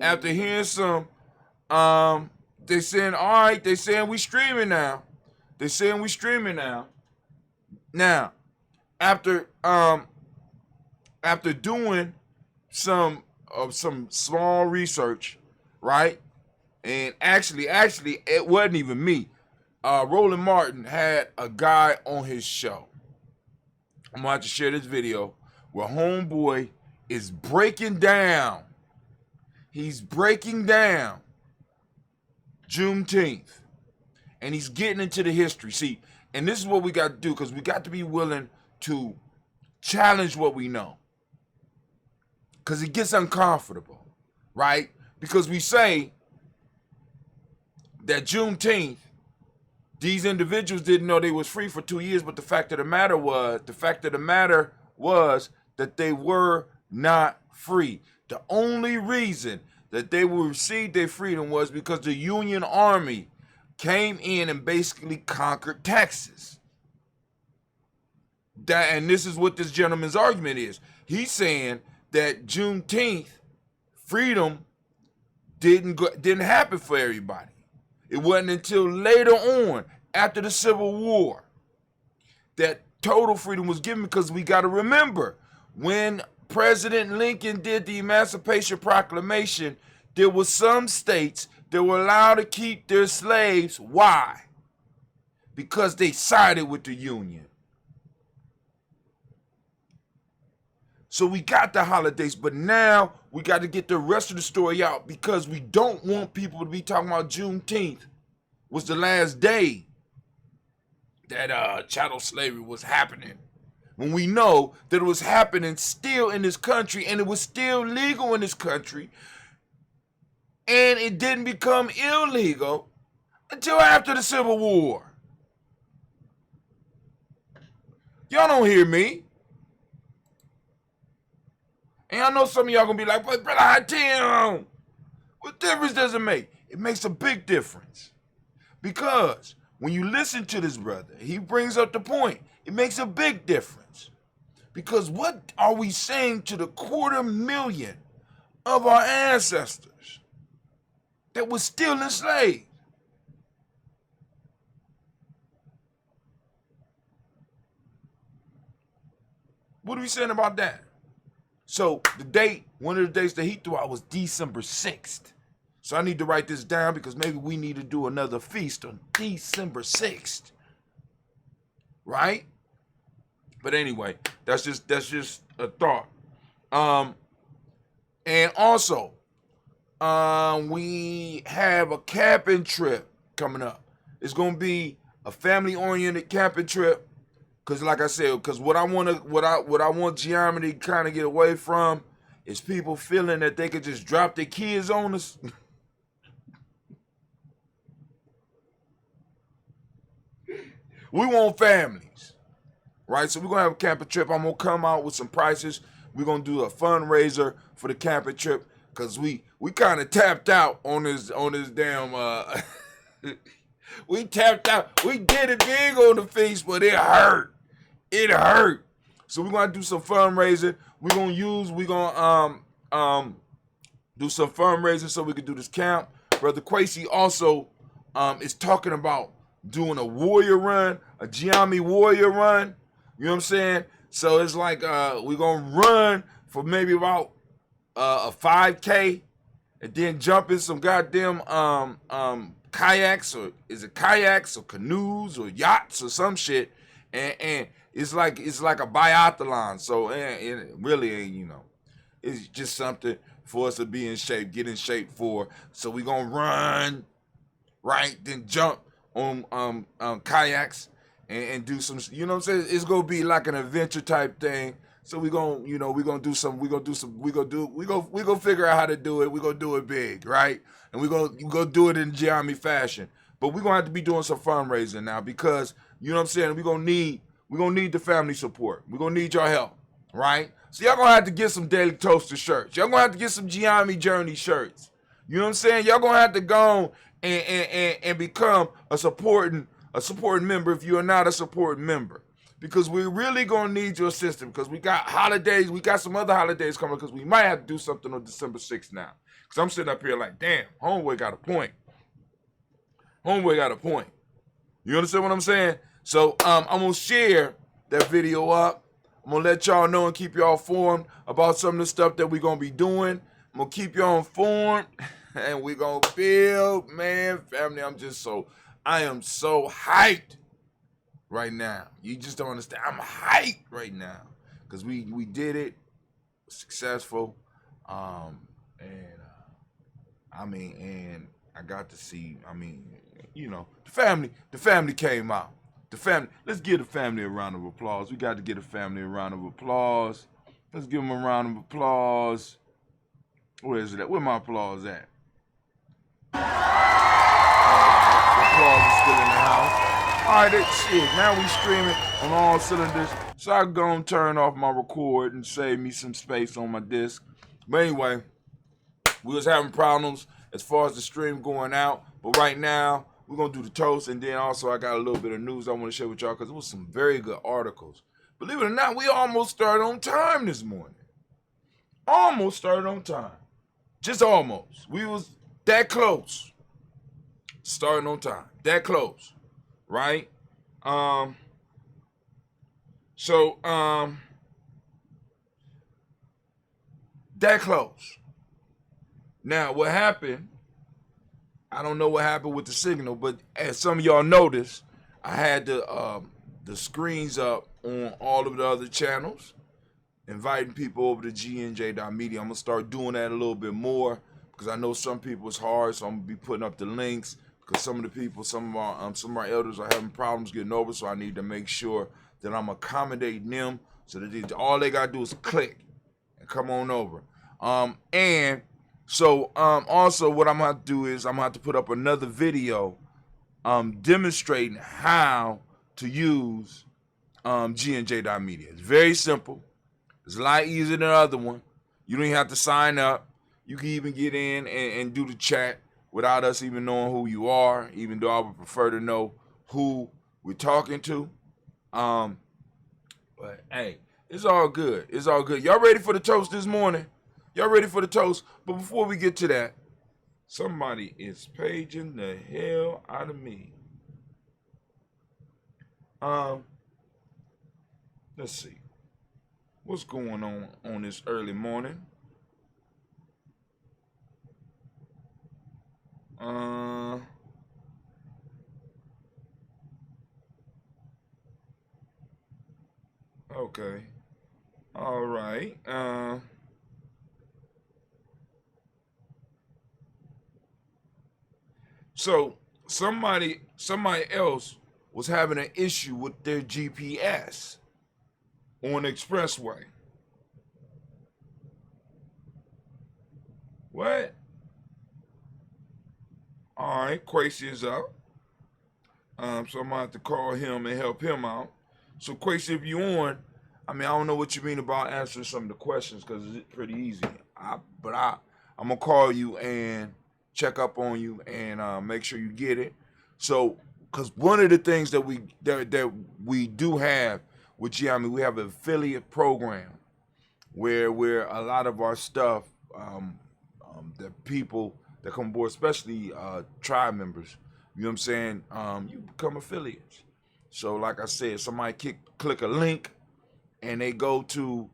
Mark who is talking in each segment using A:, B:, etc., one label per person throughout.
A: after hearing some, they saying, all right, they saying we streaming now. They saying we streaming now. Now, after after doing some small research, right? And actually, it wasn't even me. Roland Martin had a guy on his show. I'm gonna have to share this video where Homeboy is breaking down. He's breaking down Juneteenth, and he's getting into the history. See, and this is what we got to do, because we got to be willing to challenge what we know, because it gets uncomfortable, right? Because we say that Juneteenth, these individuals didn't know they was free for 2 years, but the fact of the matter was that they were not free. The only reason that they would receive their freedom was because the Union Army came in and basically conquered Texas. And this is what this gentleman's argument is. He's saying that Juneteenth freedom didn't happen for everybody. It wasn't until later on, after the Civil War, that total freedom was given, because we got to remember, when President Lincoln did the Emancipation Proclamation, there were some states that were allowed to keep their slaves. Why? Because they sided with the Union. So we got the holidays, but now we got to get the rest of the story out, because we don't want people to be talking about Juneteenth was the last day that chattel slavery was happening, when we know that it was happening still in this country, and it was still legal in this country, and it didn't become illegal until after the Civil War. Y'all don't hear me. And I know some of y'all gonna be like, but brother Hatim, what difference does it make? It makes a big difference. Because when you listen to this brother, he brings up the point. It makes a big difference. Because what are we saying to the 250,000 of our ancestors that were still enslaved? What are we saying about that? So the date, one of the dates that he threw out was December 6th. So I need to write this down, because maybe we need to do another feast on December 6th. Right? But anyway, that's just a thought. And also, we have a camping trip coming up. It's gonna be a family-oriented camping trip. Cause like I said, cause what I want Gye-Nyame to kind of get away from is people feeling that they could just drop their kids on us. We want families, right? So we're gonna have a camping trip. I'm gonna come out with some prices. We're gonna do a fundraiser for the camping trip, cause we kind of tapped out on this damn. We tapped out. We did it big on the feast, but it hurt. It hurt. So we're gonna do some fundraising. We're gonna do some fundraising so we can do this camp. Brother Quasi also is talking about doing a warrior run, a Gye-Nyame warrior run. You know what I'm saying? So it's like we're gonna run for maybe about a 5K, and then jump in some goddamn kayaks, or is it kayaks or canoes or yachts or some shit, and it's like a biathlon. So it really ain't, it's just something for us to be in shape, get in shape for. So we gonna run, right? Then jump on kayaks and do some, you know what I'm saying? It's gonna be like an adventure type thing. So we gonna figure out how to do it. We gonna do it big, right? And we gonna do it in Gye-Nyame fashion. But we gonna have to be doing some fundraising now, because you know what I'm saying, we gonna need the family support. We gonna need your help, right? So y'all gonna have to get some Daily Toaster shirts. Y'all gonna have to get some Gye-Nyame Journey shirts. You know what I'm saying? Y'all gonna have to go and become a supporting member if you are not a supporting member. because we're really gonna need your assistance because we got holidays, we got some other holidays coming because we might have to do something on December 6th now. Because I'm sitting up here like, damn, homeboy got a point. Homeboy got a point. You understand what I'm saying? So I'm gonna share that video up. I'm gonna let y'all know and keep y'all informed about some of the stuff that we're gonna be doing. I'm gonna keep y'all informed and we're gonna build, man, family. I am so hyped right now. You just don't understand. I'm hyped right now because we did it, successful, and I got to see. The family came out. The family. Let's give the family a round of applause. We got to give the family a round of applause. Let's give them a round of applause. Where is it at? Where my applause at? Applause is still in the house. All right, shit. Now we streaming on all cylinders. So I go and turn off my record and save me some space on my disc. But anyway, we was having problems as far as the stream going out. But right now, we're going to do the toast. And then also I got a little bit of news I want to share with y'all because it was some very good articles. Believe it or not, we almost started on time this morning. Almost started on time. Just almost. We was that close. Starting on time. That close. Right? That close. Now, what happened, I don't know what happened with the signal, but as some of y'all noticed, I had the screens up on all of the other channels, inviting people over to GNJ.Media. I'm going to start doing that a little bit more because I know some people it's hard, so I'm going to be putting up the links because some of the people, some of our elders are having problems getting over, so I need to make sure that I'm accommodating them so that all they got to do is click and come on over. Also what I'm going to do is I'm going to have to put up another video demonstrating how to use GNJ.Media. It's very simple. It's a lot easier than the other one. You don't even have to sign up. You can even get in and do the chat without us even knowing who you are, even though I would prefer to know who we're talking to. But hey, it's all good. It's all good. Y'all ready for the toast this morning? Y'all ready for the toast? But before we get to that, somebody is paging the hell out of me. Let's see. What's going on this early morning? Okay. All right. So somebody else was having an issue with their GPS on the expressway. What? All right, Quasi is up. So I'm gonna have to call him and help him out. So Quasi, if you on, I don't know what you mean about answering some of the questions because it's pretty easy. I'm gonna call you and check up on you and make sure you get it. So, because one of the things that we do have with Gye-Nyame, we have an affiliate program where a lot of our stuff, the people that come aboard, especially tribe members, you know what I'm saying? You become affiliates. So, like I said, somebody click a link and they go to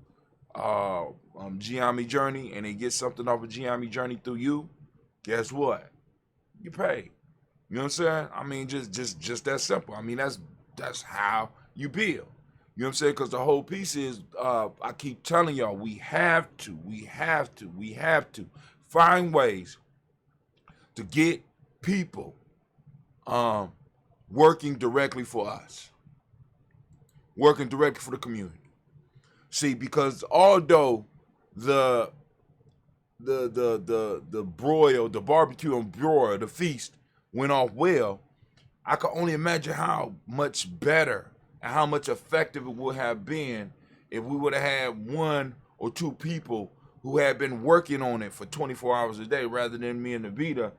A: Gye-Nyame Journey and they get something off of Gye-Nyame Journey through you. Guess what? You pay. You know what I'm saying? Just that simple. That's how you build. You know what I'm saying? Because the whole piece is, I keep telling y'all, we have to find ways to get people working directly for us, working directly for the community. See, because although the broil, the barbecue and broil, the feast went off well, I can only imagine how much better and how much effective it would have been if we would have had one or two people who had been working on it for 24 hours a day rather than me and Navita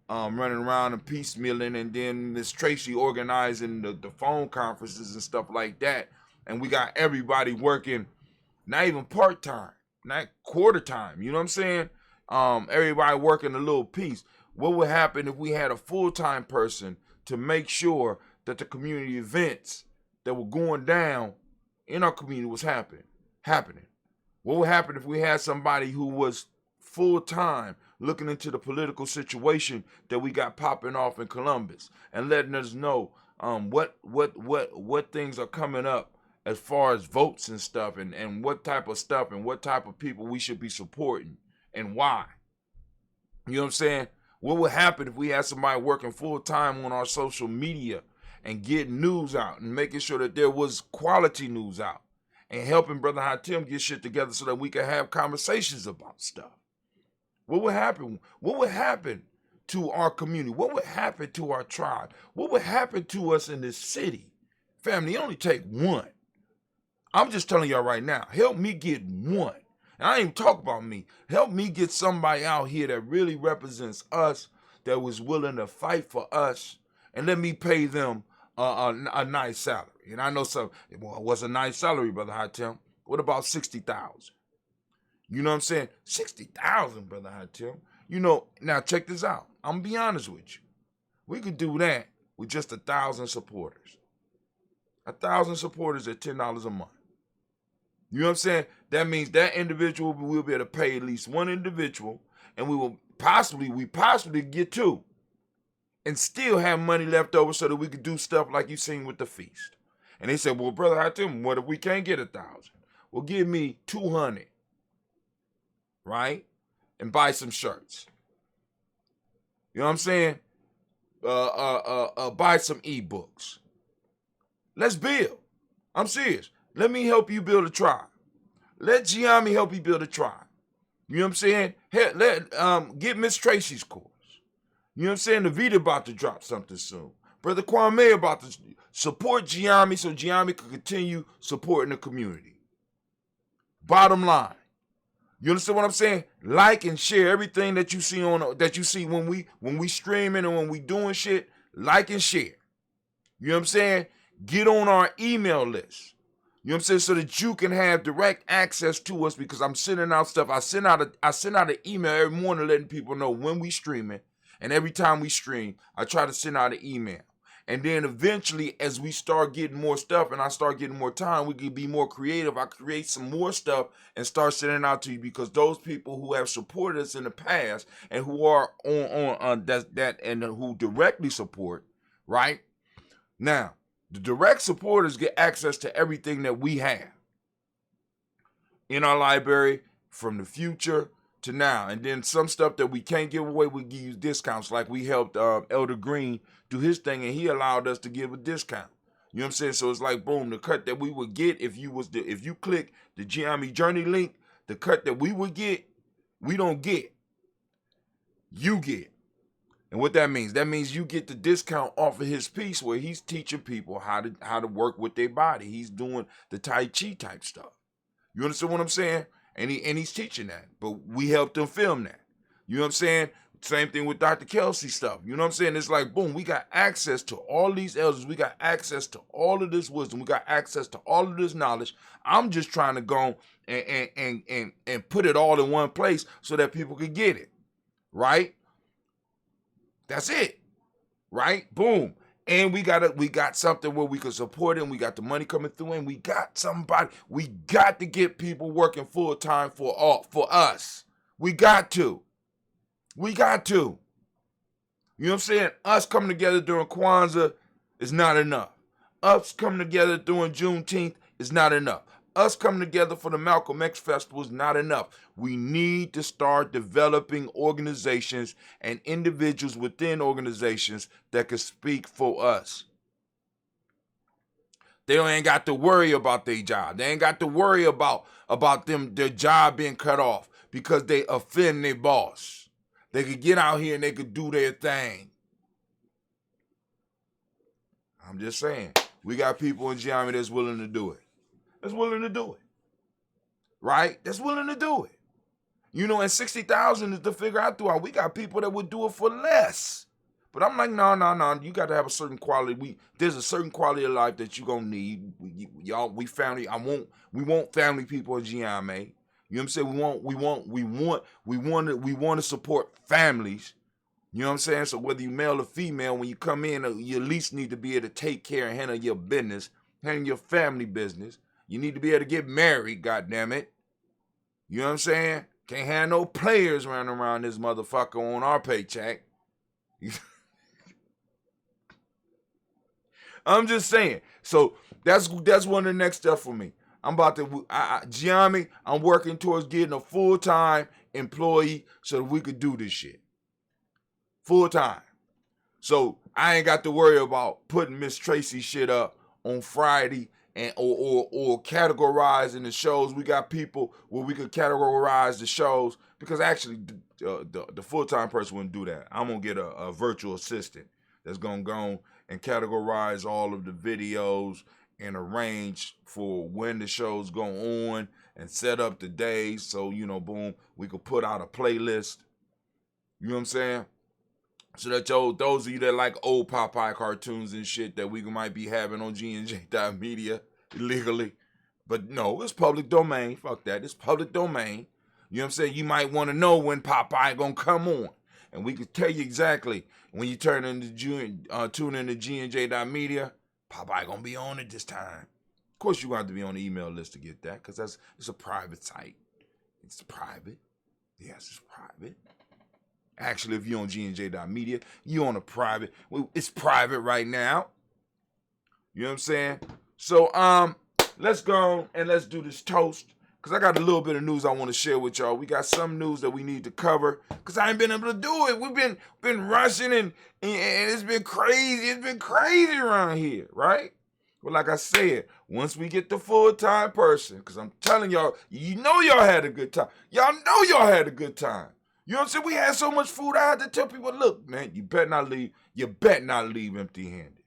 A: running around and piecemealing, and then Miss Tracy organizing the phone conferences and stuff like that and we got everybody working, not even part-time, not quarter-time, you know what I'm saying? Everybody working a little piece. What would happen if we had a full-time person to make sure that the community events that were going down in our community was happening? What would happen if we had somebody who was full-time looking into the political situation that we got popping off in Columbus and letting us know what things are coming up as far as votes and stuff, and what type of stuff and what type of people we should be supporting and why? You know what I'm saying? What would happen if we had somebody working full-time on our social media and getting news out and making sure that there was quality news out and helping Brother Hatim get shit together so that we can have conversations about stuff? What would happen? What would happen to our community? What would happen to our tribe? What would happen to us in this city? Family, it only take one. I'm just telling y'all right now, help me get one. And I ain't even talk about me. Help me get somebody out here that really represents us, that was willing to fight for us, and let me pay them a nice salary. And I know some, well, what's a nice salary, Brother Hatim? What about 60,000? You know what I'm saying? 60,000, Brother Hatim. You know, now check this out. I'm gonna be honest with you. We could do that with just 1,000 supporters. 1,000 supporters at $10 a month. You know what I'm saying? That means that individual will be able to pay at least one individual, and we possibly get two, and still have money left over so that we could do stuff like you seen with the feast. And they said, well, Brother Hatim, what if we can't get 1,000? Well, give me 200, right? And buy some shirts. You know what I'm saying? Buy some ebooks. Let's build. I'm serious. Let me help you build a tribe. Let Gye-Nyame help you build a tribe. You know what I'm saying? Get Miss Tracy's course. You know what I'm saying? The Vita about to drop something soon. Brother Kwame about to support Gye-Nyame so Gye-Nyame can continue supporting the community. Bottom line. You understand what I'm saying? Like and share everything that you see when we streaming and when we doing shit. Like and share. You know what I'm saying? Get on our email list. You know what I'm saying? So that you can have direct access to us, because I'm sending out stuff. I send out an email every morning letting people know when we streaming, and every time we stream, I try to send out an email. And then eventually, as we start getting more stuff and I start getting more time, we can be more creative. I create some more stuff and start sending out to you, because those people who have supported us in the past and who are on that and who directly support, right? Now, the direct supporters get access to everything that we have in our library from the future to now. And then some stuff that we can't give away, we give you discounts. Like we helped Elder Green do his thing, and he allowed us to give a discount. You know what I'm saying? So it's like, boom, the cut that we would get if you click the Gye-Nyame Journey link, the cut that we would get, we don't get. You get. And what that means you get the discount off of his piece where he's teaching people how to work with their body. He's doing the Tai Chi type stuff. You understand what I'm saying? And he's teaching that. But we helped him film that. You know what I'm saying? Same thing with Dr. Kelsey stuff. You know what I'm saying? It's like, boom, we got access to all these elders. We got access to all of this wisdom. We got access to all of this knowledge. I'm just trying to go and put it all in one place so that people can get it. Right? That's it, right? Boom. And we got something where we can support it, and we got the money coming through, and we got somebody. We got to get people working full time for us. We got to. You know what I'm saying? Us coming together during Kwanzaa is not enough. Us coming together during Juneteenth is not enough. Us coming together for the Malcolm X Festival is not enough. We need to start developing organizations and individuals within organizations that can speak for us. They ain't got to worry about their job. They ain't got to worry about their job being cut off because they offend their boss. They could get out here and they could do their thing. I'm just saying, we got people in Gye-Nyame that's willing to do it. Right? That's willing to do it. You know, and 60,000 is to figure out throughout. We got people that would do it for less. But I'm like, no. You got to have a certain quality. There's a certain quality of life that you gonna need. We family. We want family people in Gye-Nyame. You know what I'm saying? We want to support families. You know what I'm saying? So whether you male or female, when you come in, you at least need to be able to take care and handle your business, handle your family business. You need to be able to get married, goddammit. You know what I'm saying? Can't have no players running around this motherfucker on our paycheck. I'm just saying. So that's one of the next steps for me. I'm about to, Gye-Nyame, I'm working towards getting a full-time employee so that we could do this shit. Full-time. So I ain't got to worry about putting Miss Tracy shit up on Friday and or categorizing the shows. We got people where we could categorize the shows, because actually the full-time person wouldn't do that. I'm going to get a virtual assistant that's going to go and categorize all of the videos and arrange for when the shows go on and set up the days. So, boom, we could put out a playlist. You know what I'm saying? So that those of you that like old Popeye cartoons and shit that we might be having on GNJ.Media illegally. But no, it's public domain. Fuck that. It's public domain. You know what I'm saying? You might want to know when Popeye gonna come on. And we could tell you exactly when you tune into GNJ.Media, Popeye gonna be on it this time. Of course, you're gonna have to be on the email list to get that, because it's a private site. It's private. Yes, it's private. Actually, if you're on GNJ.Media, you're on a private. Well, it's private right now. You know what I'm saying? So, let's go and let's do this toast, because I got a little bit of news I want to share with y'all. We got some news that we need to cover, because I ain't been able to do it. We've been rushing and it's been crazy. It's been crazy around here, right? But like I said, once we get the full-time person, because I'm telling y'all, y'all had a good time. Y'all know y'all had a good time. You know what I'm saying? We had so much food, I had to tell people, look, man, you better not leave empty-handed.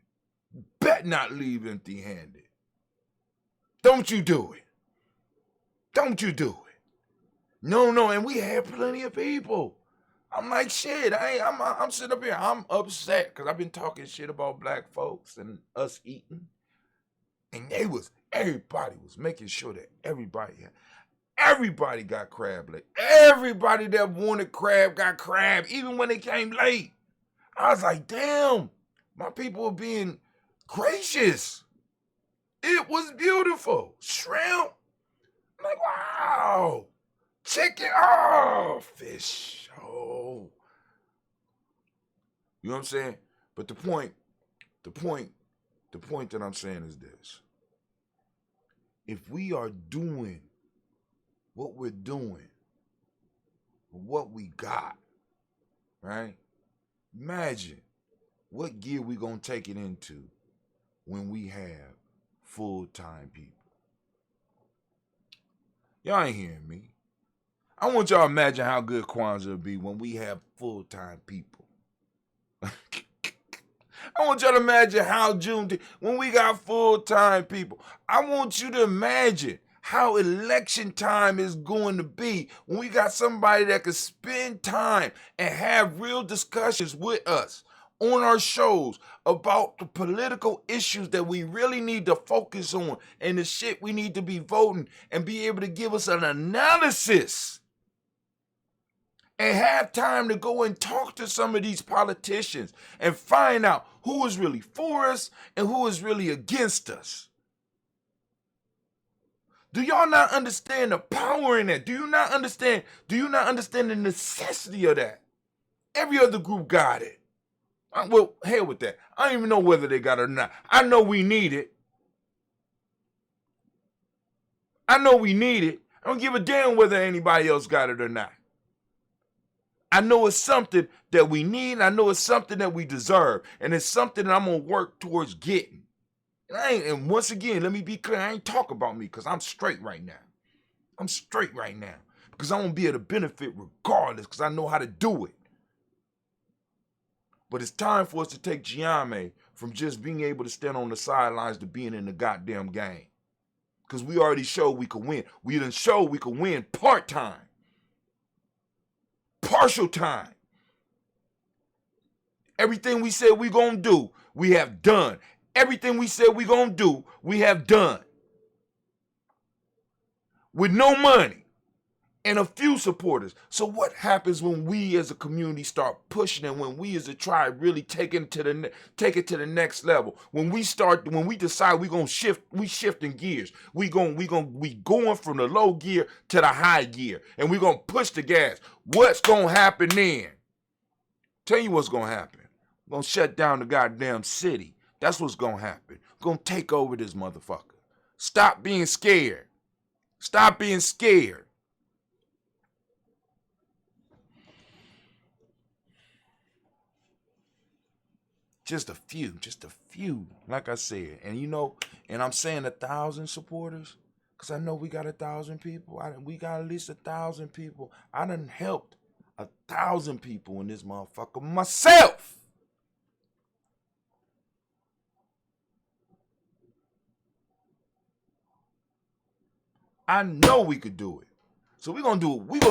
A: Bet not leave empty-handed. Don't you do it. Don't you do it. No, and we had plenty of people. I'm like, shit, I'm sitting up here, I'm upset, because I've been talking shit about black folks and us eating. And everybody was making sure that everybody got crab leg. Everybody that wanted crab got crab, even when they came late. I was like, damn, my people were being gracious. It was beautiful. Shrimp. I'm like, wow. Chicken. Oh, fish. Oh. You know what I'm saying? But the point that I'm saying is this. If we are doing what we're doing, what we got, right? Imagine what gear we gonna take it into when we have full-time people. Y'all ain't hearing me. I want y'all to imagine how good Kwanzaa will be when we have full-time people. I want y'all to imagine how Juneteenth, when we got full-time people. I want you to imagine how election time is going to be when we got somebody that can spend time and have real discussions with us on our shows about the political issues that we really need to focus on and the shit we need to be voting, and be able to give us an analysis and have time to go and talk to some of these politicians and find out who is really for us and who is really against us. Do y'all not understand the power in that? Do you not understand the necessity of that? Every other group got it. Well, hell with that. I don't even know whether they got it or not. I know we need it. I don't give a damn whether anybody else got it or not. I know it's something that we need. I know it's something that we deserve. And it's something that I'm going to work towards getting. And once again, let me be clear. I ain't talk about me, because I'm straight right now. Because I'm going to be able to benefit regardless, because I know how to do it. But it's time for us to take Gye-Nyame from just being able to stand on the sidelines to being in the goddamn game. Because we already showed we could win. We done showed we could win part-time. Partial time. Everything we said we gonna do, we have done. Everything we said we gonna do, we have done. With no money and a few supporters. So what happens when we as a community start pushing, and when we as a tribe really take it to the next level? When we decide we gonna shift, we shifting gears. We going from the low gear to the high gear, and we gonna push the gas. What's gonna happen then? Tell you what's gonna happen. We're gonna shut down the goddamn city. That's what's gonna happen. We're gonna take over this motherfucker. Stop being scared. Stop being scared. Just a few, like I said. And and I'm saying 1,000 supporters, because I know we got 1,000 people. We got at least 1,000 people. I done helped 1,000 people in this motherfucker myself. I know we could do it. So we're gonna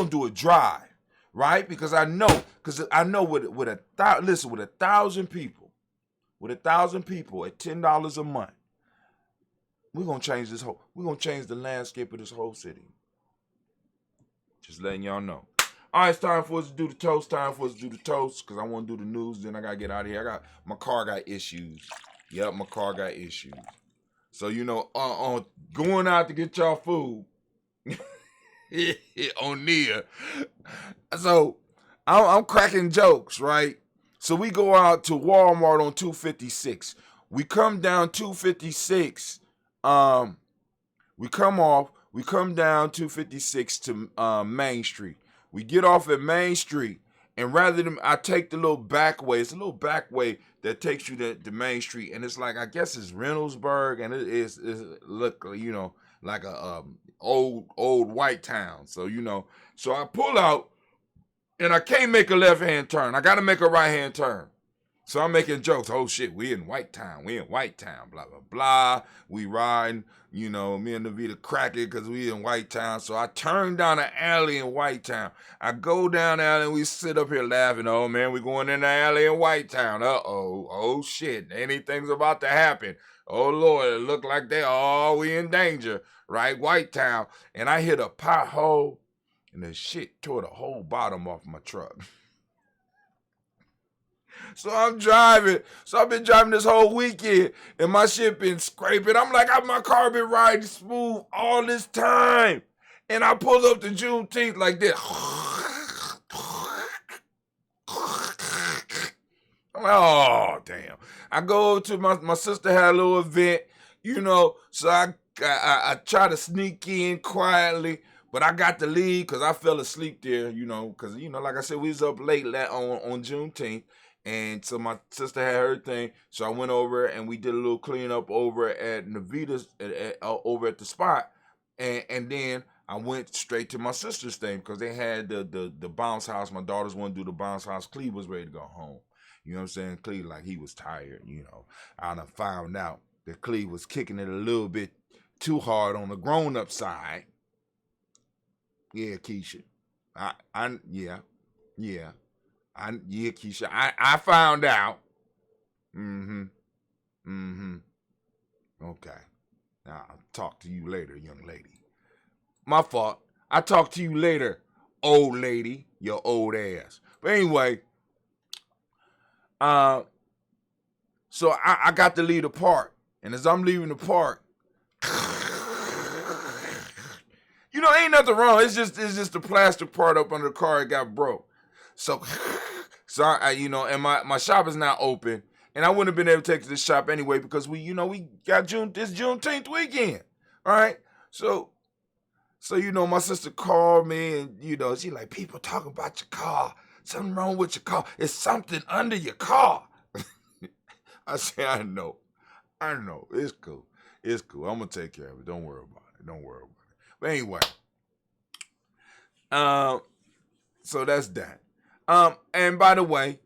A: do a drive, right? Because I know with 1,000 people, at $10 a month, we're gonna change the landscape of this whole city. Just letting y'all know. All right, it's time for us to do the toast. Because I want to do the news. Then I gotta get out of here. My car got issues. Yep, my car got issues. So going out to get y'all food on Nia. So I'm cracking jokes, right? So we go out to Walmart on 256. We come down 256. We come down 256 to Main Street. We get off at Main Street, and rather than I take the little back way, it's a little back way that takes you to Main Street, and it's like, I guess it's Reynoldsburg, and it look like a old white town. So so I pull out, and I can't make a left hand turn. I got to make a right hand turn. So I'm making jokes. Oh shit, we in White Town. Blah blah blah. We riding. Me and Navita crack it because we in White Town. So I turn down an alley in White Town. I go down the alley and we sit up here laughing. Oh man, we going in the alley in White Town. Oh shit, anything's about to happen. Oh Lord, it look like we in danger, right? White Town. And I hit a pothole, and the shit tore the whole bottom off my truck. So I'm driving. So I've been driving this whole weekend, and my shit been scraping. I'm like, my car been riding smooth all this time. And I pulled up to Juneteenth like this. I'm like, oh, damn. I go over to my sister had a little event, so I try to sneak in quietly, but I got to leave because I fell asleep there, because, like I said, we was up late on Juneteenth. And so my sister had her thing, so I went over and we did a little cleanup over at Navita's, over at the spot, and then I went straight to my sister's thing because they had the bounce house. My daughters wanted to do the bounce house. Cleve was ready to go home. You know what I'm saying? Cleve, like, he was tired. I done found out that Cleve was kicking it a little bit too hard on the grown-up side. Yeah, Keisha. Yeah, Keisha, I found out. Okay. Now, I'll talk to you later, young lady. My fault. I'll talk to you later, old lady, your old ass. But anyway, so I got to leave the park. And as I'm leaving the park, ain't nothing wrong. It's just the plastic part up under the car, it got broke. So I and my shop is not open, and I wouldn't have been able to take to the shop anyway because we got this Juneteenth weekend. All right. So my sister called me, and she like, people talking about your car. Something wrong with your car. It's something under your car. I say, I know. It's cool. I'm gonna take care of it. Don't worry about it. But anyway, so that's that. And by the way,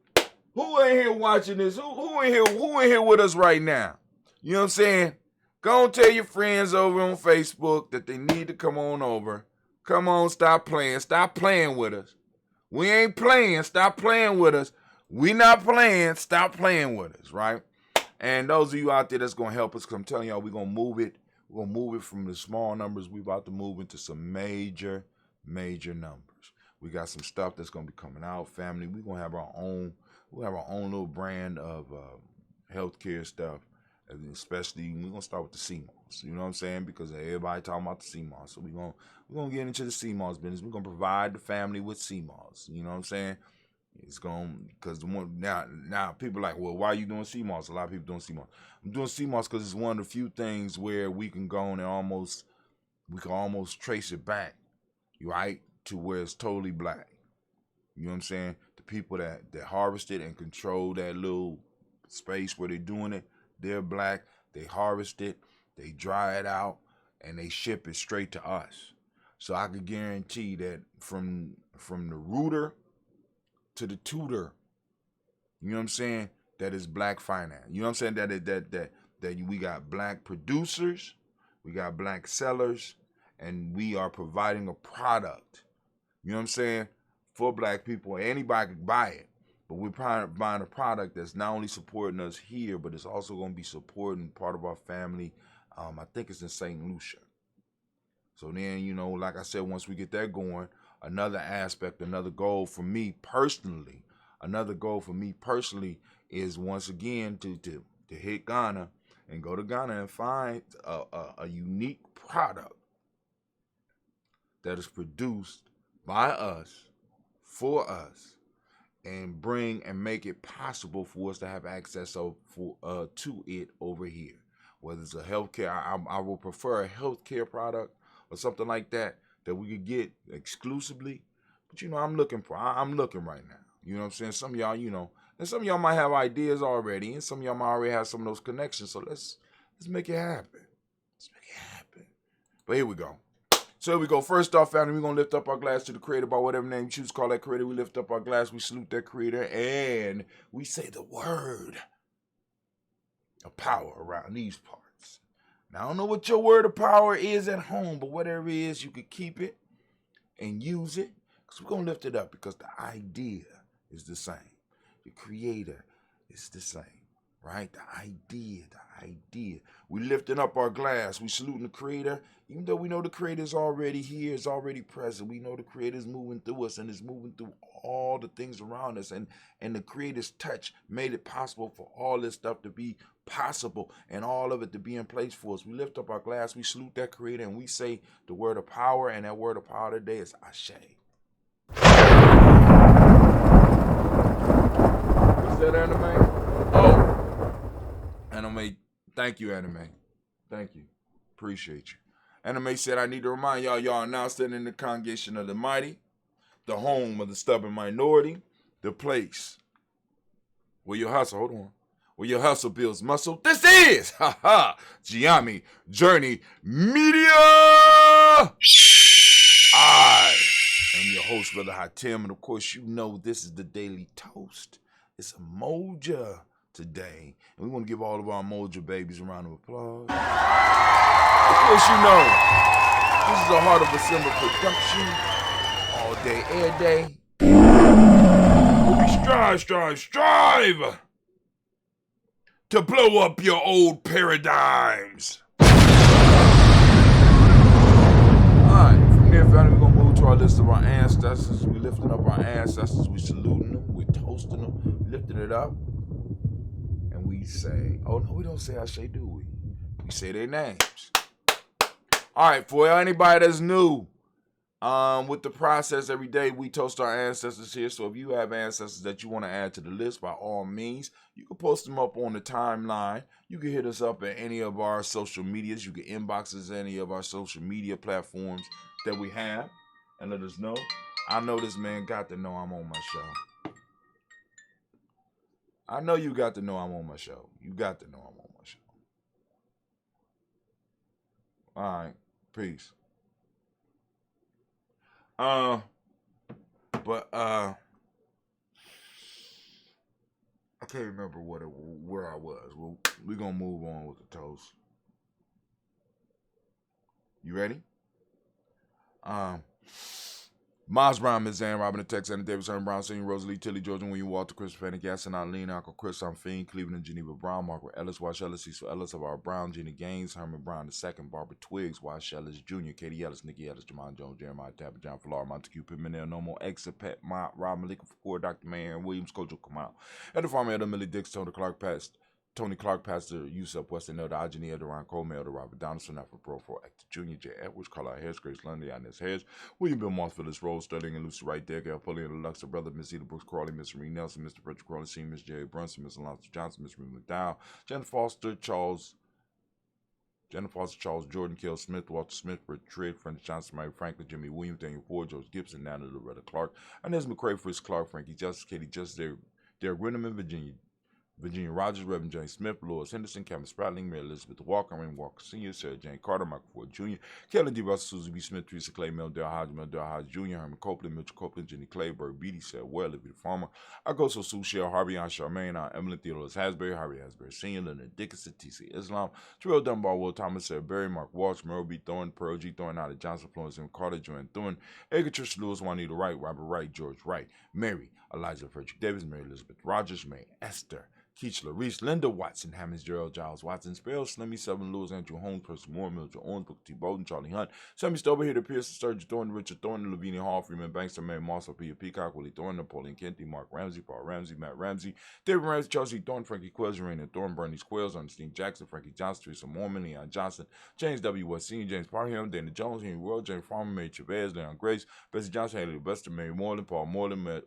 A: who in here watching this? Who in here with us right now? You know what I'm saying? Go and tell your friends over on Facebook that they need to come on over. Come on, stop playing with us. We ain't playing. Stop playing with us. We not playing. Stop playing with us, right? And those of you out there that's gonna help us, because I'm telling y'all, we're gonna move it. We're gonna move it from the small numbers. We're about to move into some major numbers. We got some stuff that's gonna be coming out, family. We're gonna have our own. We'll have our own little brand of healthcare stuff, and especially we're gonna start with the CMOS. You know what I'm saying? Because everybody talking about the CMOS, so we're gonna get into the CMOS business. We're gonna provide the family with CMOS. You know what I'm saying? It's going because the one now people are like, well, why are you doing CMOS? A lot of people doing CMOS. I'm doing CMOS because it's one of the few things where we can go on and we can almost trace it back, right, to where it's totally black. You know what I'm saying? The people that harvest it and control that little space where they're doing it, they're black. They harvest it, they dry it out, and they ship it straight to us. So I could guarantee that from the rooter to the tutor, you know what I'm saying, that is black finance. You know what I'm saying? That we got black producers, we got black sellers, and we are providing a product. You know what I'm saying? For black people. Anybody can buy it. But we're buying a product that's not only supporting us here, but it's also going to be supporting part of our family. I think it's in St. Lucia. So then, you know, like I said, once we get that going, another aspect, another goal for me personally is once again to hit Ghana and go to Ghana and find a unique product that is produced by us, for us, and bring and make it possible for us to have access to it over here. Whether it's a healthcare, I will prefer a healthcare product or something like that we could get exclusively. But you know, I'm looking right now. You know what I'm saying? Some of y'all, you know, and some of y'all might have ideas already, and some of y'all might already have some of those connections. So let's make it happen. Let's make it happen. But here we go. So here we go. First off, family, we're going to lift up our glass to the creator by whatever name you choose to call that creator. We lift up our glass, we salute that creator, and we say the word of power around these parts. Now, I don't know what your word of power is at home, but whatever it is, you could keep it and use it, because we're going to lift it up because the idea is the same. The creator is the same, right? The idea. We lifting up our glass. We saluting the creator. Even though we know the creator is already here, is already present. We know the creator is moving through us and is moving through all the things around us. And the creator's touch made it possible for all this stuff to be possible and all of it to be in place for us. We lift up our glass. We salute that creator and we say the word of power. And that word of power today is Ashe. What's that, Anime? Oh, Anime. Thank you, Anime. Thank you. Appreciate you. Anime said, I need to remind y'all are now standing in the congregation of the mighty, the home of the stubborn minority, the place where your hustle, where your hustle builds muscle. This is, Gye-Nyame Journey-Media. I am your host, Brother Hatem, and of course, you know this is the Daily Toast. It's Umoja today, and we want to give all of our Umoja babies a round of applause. Of course, you know, this is the Heart of December production, all day, air day. We strive to blow up your old paradigms. All right, from there, family, we're going to move to our list of our ancestors. We lifting up our ancestors, we saluting them, we toasting them, lifting it up, and we say, oh no, we don't say Ashe, do we? We say their names. All right, for anybody that's new with the process, every day we toast our ancestors here. So if you have ancestors that you want to add to the list, by all means, you can post them up on the timeline. You can hit us up at any of our social medias. You can inbox us any of our social media platforms that we have and let us know. I know this man got to know I'm on my show. I know you got to know I'm on my show. You got to know I'm on my show. All right. Peace. But I can't remember where I was. Well, we're gonna move on with the toast. You ready? Miles Brown, Miss Ann, Robin, the Tex, Anna Davis, Herman Brown, Senior, Rosalie, Tilly, Georgia, William Walter, Christopher, Fanny, Gasson, Eileen, Uncle Chris, I'm Fiend, Cleveland, Geneva Brown, Margaret Ellis, Wash Ellis, Cecil Ellis, of our Brown, Jenny Gaines, Herman Brown II, Barbara Twiggs, Wash Ellis Jr., Katie Ellis, Nikki Ellis, Jamon Jones, Jeremiah Tapper, John Falar, Montague Pimentel, No More, Exit, Pat, Mott, Rob Malika, Foucault, Dr. Mayer, Williams, Coach Kamal, Edda Farmer, Edda Millie Dix, Tony Clark, Pastor Yusuf Weston, Elder Ajani, Elder Ron Coleman, Elder Robert Donaldson, Alfred Pro, Actor Jr., J. Edwards, Carlisle Harris, Grace London, Inez Harris, William Bill Moss, Phyllis Rose, Sterling and Lucy Wright, Derek L. Pulley, and Luxor Brother, Miss Eda Brooks Crawley, Miss Marie Nelson, Mr. Patrick Crawley, Senior, Miss Jerry Brunson, Miss Alonzo Johnson, Miss Ruth McDowell, Jennifer Foster, Charles Jordan, Kell Smith, Walter Smith, Britt Tridd, French Johnson, Mary Franklin, Jimmy Williams, Daniel Ford, George Gibson, Natalie Loretta Clark, Inez McCrae, Fritz Clark, Frankie Justice, Katie Justice, Derek Renneman, Virginia Rogers, Reverend James Smith, Lois Henderson, Kevin Spratling, Mary Elizabeth Walker, Raymond Walker Sr., Sarah Jane Carter, Michael Ford Jr., Kelly D. Russell, Susie B. Smith, Teresa Clay, Mel Hodge Jr., Herman Copeland, Mitchell Copeland, Jenny Clay, Bird Beatty, Sarah Ware, Olivia Farmer, Agosto Sue Shell, Harvey, Aunt Charmaine, Aunt Emily, Theodore Hasbury, Harvey Hasbury Sr., Leonard Dickinson, T.C. Islam, Terrell Dunbar, Will Thomas, Sarah Berry, Mark Walsh, Merle B. Thorne, Pearl G. Thorne, Ida Johnson, Florence M. Carter, Joanne Thorne, Edgar Trish Lewis, Juanita Wright, Robert Wright, George Wright, Mary, Elijah Frederick Davis, Mary Elizabeth Rogers, May Esther, Keach Larice, Linda Watson, Hammonds, Gerald Giles Watson, Sparrow, Slimmy, Seven Lewis, Andrew Holmes, Percy Moore, Mildred Owens, Booker T. Bowden, Charlie Hunt, Sammy Stover, Peter Pearson, Sturgeon Thornton, Richard Thornton, Lavinia Hall, Freeman Banks, Mary Moss, Peter Peacock, Willie Thornton, Napoleon Kenty, Mark Ramsey, Paul Ramsey, Matt Ramsey, David Ramsey, Chelsea Thornton, Frankie Quills, Raina Thornton, Bernie Squills, Ernestine Jackson, Frankie Johnson, Teresa Mormon, Leon Johnson, James W. West Sr., James Parham, Dana Jones, Henry World, James Farmer, Mary Chavez, Leon Grace, Bessie Johnson, Haley Bester, Mary Moreland, Paul Moreland,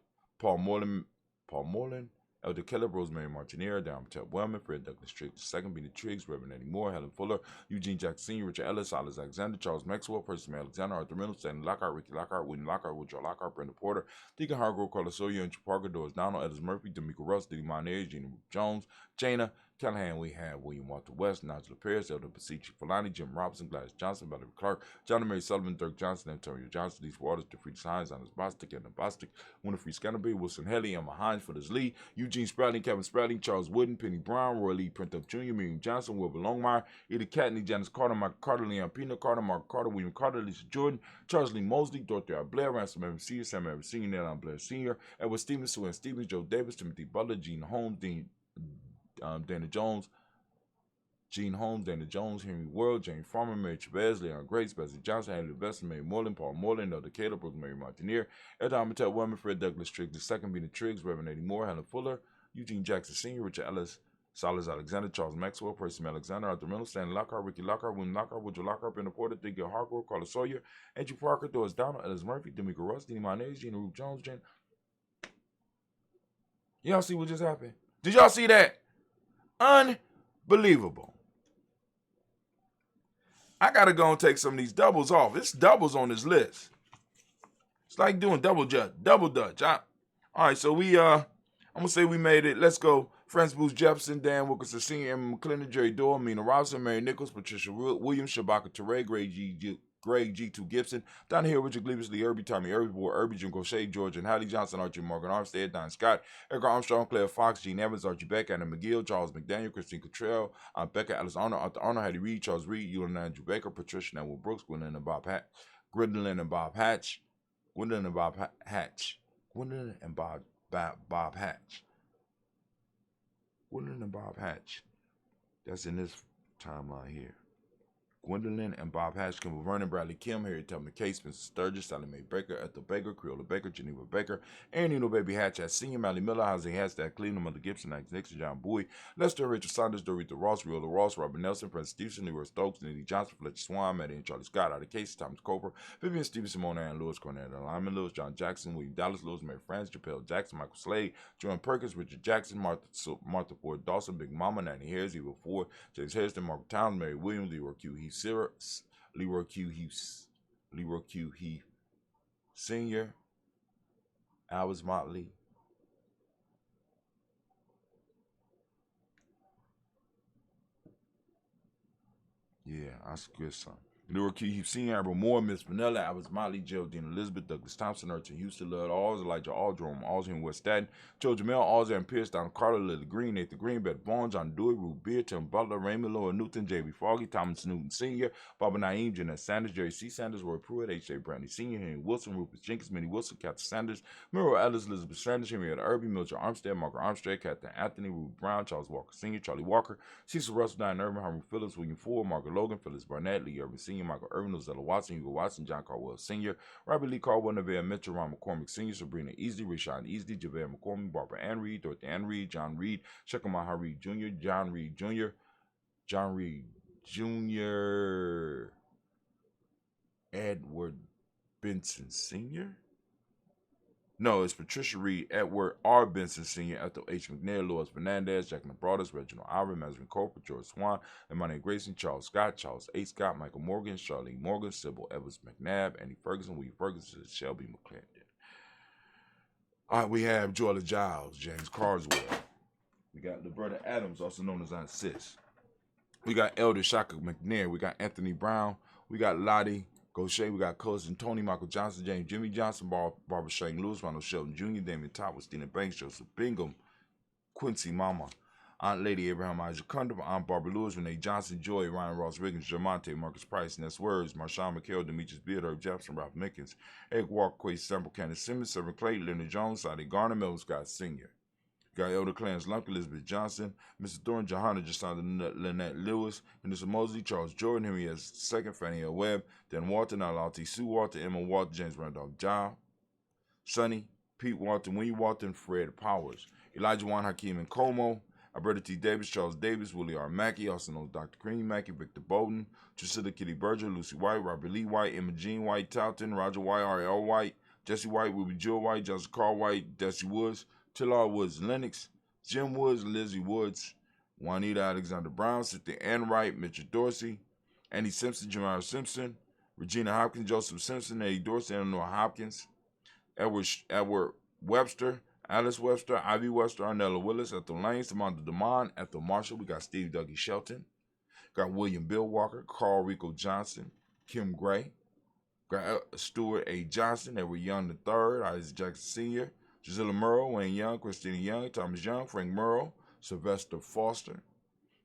A: Elder Keller, Rosemary Martinera, Darren Patel Wellman, Fred Douglas Triggs II, Benny Triggs, Reverend Eddie Moore, Helen Fuller, Eugene Jackson Sr., Richard Ellis, Silas Alexander, Charles Maxwell, Percy May Alexander, Arthur Reynolds, Stanley Lockhart, Ricky Lockhart, Whitney Lockhart, Woodrow Lockhart, Brenda Porter, Deacon Hargrove, Carla Sawyer, Andrew Parker, Doris Donald, Ellis Murphy, D'Amico Russ, Diddy Monae, Gina Jones, Jana, Callahan, we have William Walter West, Nigel Paris, Elder Pasici Falani, Jim Robinson, Gladys Johnson, Valerie Clark, John Mary Sullivan, Dirk Johnson, Antonio Johnson, Lise Waters, DeFreed Hines, Anders Bostic, Anna Bostic, Winifred Scanterby, Wilson Haley, Emma Hines, Phyllis Lee, Eugene Sprouting, Kevin Sprouting, Charles Wooden, Penny Brown, Roy Lee, Printup Jr., Miriam Johnson, Wilbur Longmire, Edith Catney, Janice Carter, Michael Carter, Leon Pino Carter, Mark Carter, William Carter, Lisa Jordan, Charles Lee Mosley, Dorothy R. Blair, Ransom Evans Sr., Sam Evans Sr., Nelon Blair Sr., Edward Stevens, Sue Ann Stevens, Joe Davis, Timothy Butler, Gene Holmes, Dana Jones, Dana Jones, Henry World, James Farmer, Mary Chavez, Leon Grace, Bessie Johnson, Haley Vester, Mary Moreland, Paul Moreland, Elder Cato, Brooke Mary Martineer, Elder Amatel Wellman, Fred Douglas Triggs II, Benny Triggs, Reverend Eddie Moore, Helen Fuller, Eugene Jackson Sr., Richard Ellis, Silas Alexander, Charles Maxwell, Percy Alexander, Arthur Reynolds, Stanley Lockhart, Ricky Lockhart, William Lockhart, Woodrow Lockhart, Brenda Porter, Digger Hargrove, Carla Sawyer, Andrew Parker, Doris Donald, Ellis Murphy, D'Amico Russ, Dini Monez, Gina Ruth Jones, Jen. Y'all see what just happened? Did y'all see that? Unbelievable. I gotta go and take some of these doubles off. It's doubles on this list. It's like doing double dutch. All right, so I'm gonna say we made it. Let's go. Francis Booth Jefferson, Dan Wilkerson Sr., Emma McClendon, Jerry Doyle, Mina Robinson, Mary Nichols, Patricia Williams, Shabaka Teray, Greg G2 Gibson, Don Hill, Richard Gleavis, Lee Irby, Tommy Irby, Boy Irby, Jim Gaucher, George and Hattie Johnson, Archie Morgan Armstead, Don Scott, Edgar Armstrong, Claire Fox, Gene Evans, Archie Beck, Anna McGill, Charles McDaniel, Christine Cottrell, Becca Alice Arnold, Arthur Arnold, Hattie Reed, Charles Reed, Ewan Andrew Baker, Patricia Neville Brooks, Gwendolyn and Bob Hatch, Gwendolyn and Bob Hatch, Gwendolyn and Bob Hatch, Gwendolyn and Bob Hatch, Gwendolyn and Bob Hatch. That's in this timeline here. Gwendolyn and Bob Hatch, Kimball Vernon, Bradley Kim, Harry Tubman Case, Spencer Sturgis, Sally Mae Baker, Ethel Baker, Creola Baker, Geneva Baker, Aaron Eno Baby Hatch, as Senior, Mally Miller, Jose Hashtag Cleveland, Mother Gibson, Alex Nixon, John Bowie, Lester, Rachel Saunders, Dorita Ross, Riola Ross, Robert Nelson, Prince Stevenson, Leroy Stokes, Nitty Johnson, Fletcher Swan, Maddie and Charlie Scott, out of Case, Thomas Cooper, Vivian Stevenson, Mona Ann Lewis, Cornell Lyman Lewis, John Jackson, William Dallas Lewis, Mary France, Japel Jackson, Michael Slade, Joan Perkins, Richard Jackson, Martha Ford Dawson, Big Mama, Nanny Harris, Eva Ford, James Harrison, Margaret Towns, Mary Williams, Leroy Q. Leroy Q. Heath Sr., Albert Motley, yeah, that's good son. Laura Keith Senior, Albert Moore, Miss Vanilla, Albert Motley, Geraldine Elizabeth, Douglas Thompson, Urchin Houston, Lud Alls, Elijah Aldrum, Alls West Staten, Joe Jamel, Alls and Pierce, Don Carter, Lily Green, Nathan Green, Beth Vaughn, John Dewey, Ruth Beer, Tim Butler, Raymond Lower Newton, J.B. Foggy, Thomas Newton Sr., Barbara Naeem, Jeanette Sanders, Jerry C. Sanders, Roy Pruitt, H.J. Brandy Sr., Henry Wilson, Rufus Jenkins, Minnie Wilson, Kathy Sanders, Muriel Ellis, Elizabeth Sanders, Henrietta Irby, Mildred Armstead, Margaret Armstead, Captain Anthony, Ruth Brown, Charles Walker Sr., Charlie Walker, Cecil Russell, Diane Irvin, Harvey Phillips, William Ford, Margaret Logan, Phyllis Barnett, Lee Irvin Sr., Michael Irvin, Ozella Watson, Hugo Watson, John Carwell Sr., Robbie Lee Caldwell, Nevaeh Mitchell, Ron McCormick Sr., Sabrina Easley, Rashawn Easley, Javale McCormick, Barbara Ann Reed, Dorothy Ann Reed, John Reed, Shekamaha Reed Jr., John Reed Jr., John Reed Jr., Edward Benson Sr.? No, it's Patricia Reed, Edward R. Benson Sr., Ethel H. McNair, Louis Fernandez, Jacqueline Broadus, Reginald Iver, Mazrin Cooper, George Swan, Emmanuel Grayson, Charles Scott, Charles A. Scott, Michael Morgan, Charlene Morgan, Sybil Evans McNabb, Andy Ferguson, William Ferguson, Shelby McClendon. All right, we have Joella Giles, James Carswell. We got Liberta Adams, also known as Aunt Sis. We got Elder Shaka McNair. We got Anthony Brown. We got Lottie Gaucher. We got Cousin Tony, Michael Johnson, James Jimmy Johnson, Barbara Shane Lewis, Ronald Shelton Jr., Damon Top with Stephen Banks, Joseph Bingham, Quincy Mama, Aunt Lady Abraham Isaac Cundiff, Aunt Barbara Lewis, Renee Johnson, Joy, Ryan Ross Riggins, Jermonte, Marcus Price, Ness Words, Marshawn McHale, Demetrius Beard, Herb Jefferson, Ralph Mickens, Eric Walker, Quay Sample, Candace Simmons, Severin Clay, Leonard Jones, Sadi Garner, Melvin Scott Sr. Got Elder Clarence Lump, Elizabeth Johnson, Mr. Thorne, Johanna Jasonda, Lynette Lewis, Vanessa Mosley, Charles Jordan, Henry S. II, Fannie L. Webb, Dan Walton, Alalti Sue Walton, Emma Walton, James Randolph Giles, Sonny, Pete Walton, Winnie Walton, Fred Powers, Elijah Juan Hakeem and Como, Alberta T. Davis, Charles Davis, Willie R. Mackey, also known as Dr. Cream Mackey, Victor Bowden, Drusilla Kitty Berger, Lucy White, Robert Lee White, Emma Jean White, Talton, Roger White, R.L. White, Jesse White, Willie Jill White, Joseph Carl White, Desi Woods, Tillar Woods Lennox, Jim Woods, Lizzie Woods, Juanita Alexander Brown, Cynthia Ann Wright, Mitchell Dorsey, Andy Simpson, Jamar Simpson, Regina Hopkins, Joseph Simpson, Eddie Dorsey, Eleanor Hopkins, Edward Webster, Alice Webster, Ivy Webster, Arnella Willis, Ethel Lane, Samantha DeMond, Ethel Marshall. We got Steve Dougie Shelton. Got William Bill Walker, Carl Rico Johnson, Kim Gray. Got Stuart A. Johnson, Edward Young III, Isaac Jackson Sr., Gisela Murrow, Wayne Young, Christina Young, Thomas Young, Frank Murrow, Sylvester Foster.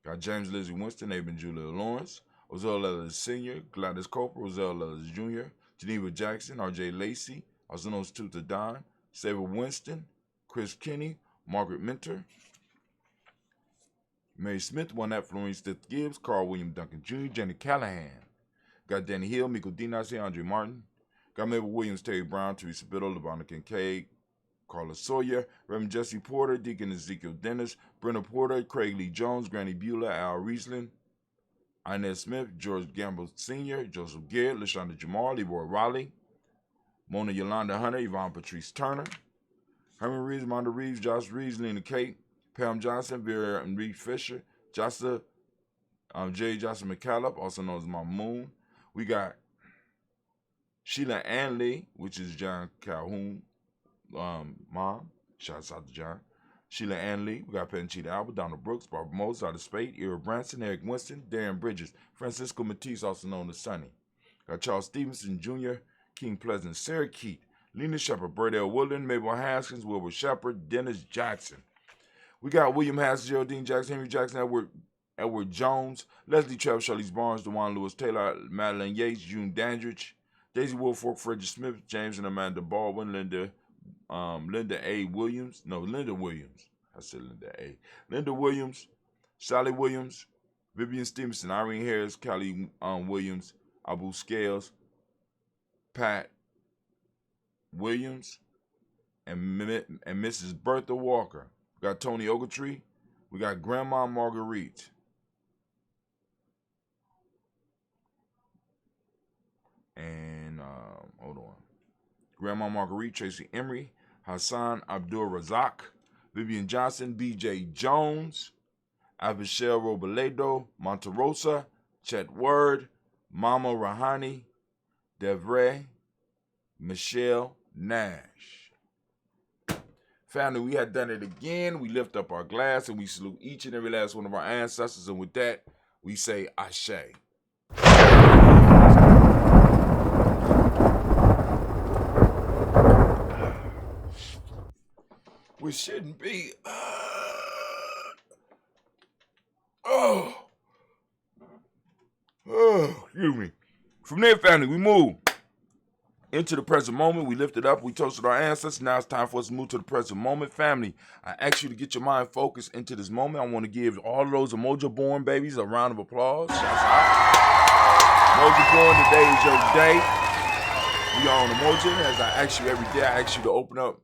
A: Got James Lizzie Winston, Aben Julia Lawrence, Ozell Ellis Sr., Gladys Coper, Ozell Ellis Jr., Geneva Jackson, R.J. Lacey, also known as Tuta Don, Saber Winston, Chris Kinney, Margaret Minter, Mary Smith, Juanette Florence Stith Gibbs, Carl William Duncan Jr., Jenny Callahan. Got Danny Hill, Miko Dinas, Andre Martin. Got Mabel Williams, Terry Brown, Teresa Biddle, LeVonna Kincaid, Carla Sawyer, Reverend Jesse Porter, Deacon Ezekiel Dennis, Brenda Porter, Craig Lee Jones, Granny Beulah, Al Riesling, Inez Smith, George Gamble Sr., Joseph Garrett, LaShonda Jamal, Leroy Raleigh, Mona Yolanda Hunter, Yvonne Patrice Turner, Herman Reeves, Monda Reeves, Josh Reeves, Lena Kate, Pam Johnson, Vera and Reed Fisher, Jocelyn, J. Jocelyn McCallum, also known as Mama Moon. We got Sheila Ann Lee, which is John Calhoun, mom. Shouts out to John. Sheila Ann Lee. We got Penchita Albert, Donald Brooks, Barbara Moses, Out of Spade, Ira Branson, Eric Winston, Darren Bridges, Francisco Matisse, also known as Sonny. Got Charles Stevenson Jr., King Pleasant, Sarah Keat, Lena Shepard, Burdell Woodland, Mabel Haskins, Wilbur Shepard, Dennis Jackson. We got William Haskins, Geraldine Jackson, Henry Jackson, Edward Jones, Leslie Travis, Charlize Barnes, DeJuan Lewis Taylor, Madeline Yates, June Dandridge, Daisy Woolfolk, Frederick Smith, James and Amanda Baldwin, Linda Williams. I said Linda A. Linda Williams, Sally Williams, Vivian Stevenson, Irene Harris, Callie Williams, Abu Scales, Pat Williams, and Mrs. Bertha Walker. We got Tony Ogletree. We got Grandma Marguerite. And, hold on. Grandma Marguerite, Tracy Emery, Hassan Abdul Razak, Vivian Johnson, B.J. Jones, Avishel Robledo, Monterosa, Chet Word, Mama Rahani, Devray, Michelle Nash. Family, we had done it again. We lift up our glass and we salute each and every last one of our ancestors. And with that, we say Ashe. We shouldn't be. Oh, excuse me. From there, family, we move into the present moment. We lifted up. We toasted our ancestors. Now it's time for us to move to the present moment. Family, I ask you to get your mind focused into this moment. I want to give all of those Umoja born babies a round of applause. Shouts out. Umoja born, today is your day. We are on Umoja. As I ask you every day, I ask you to open up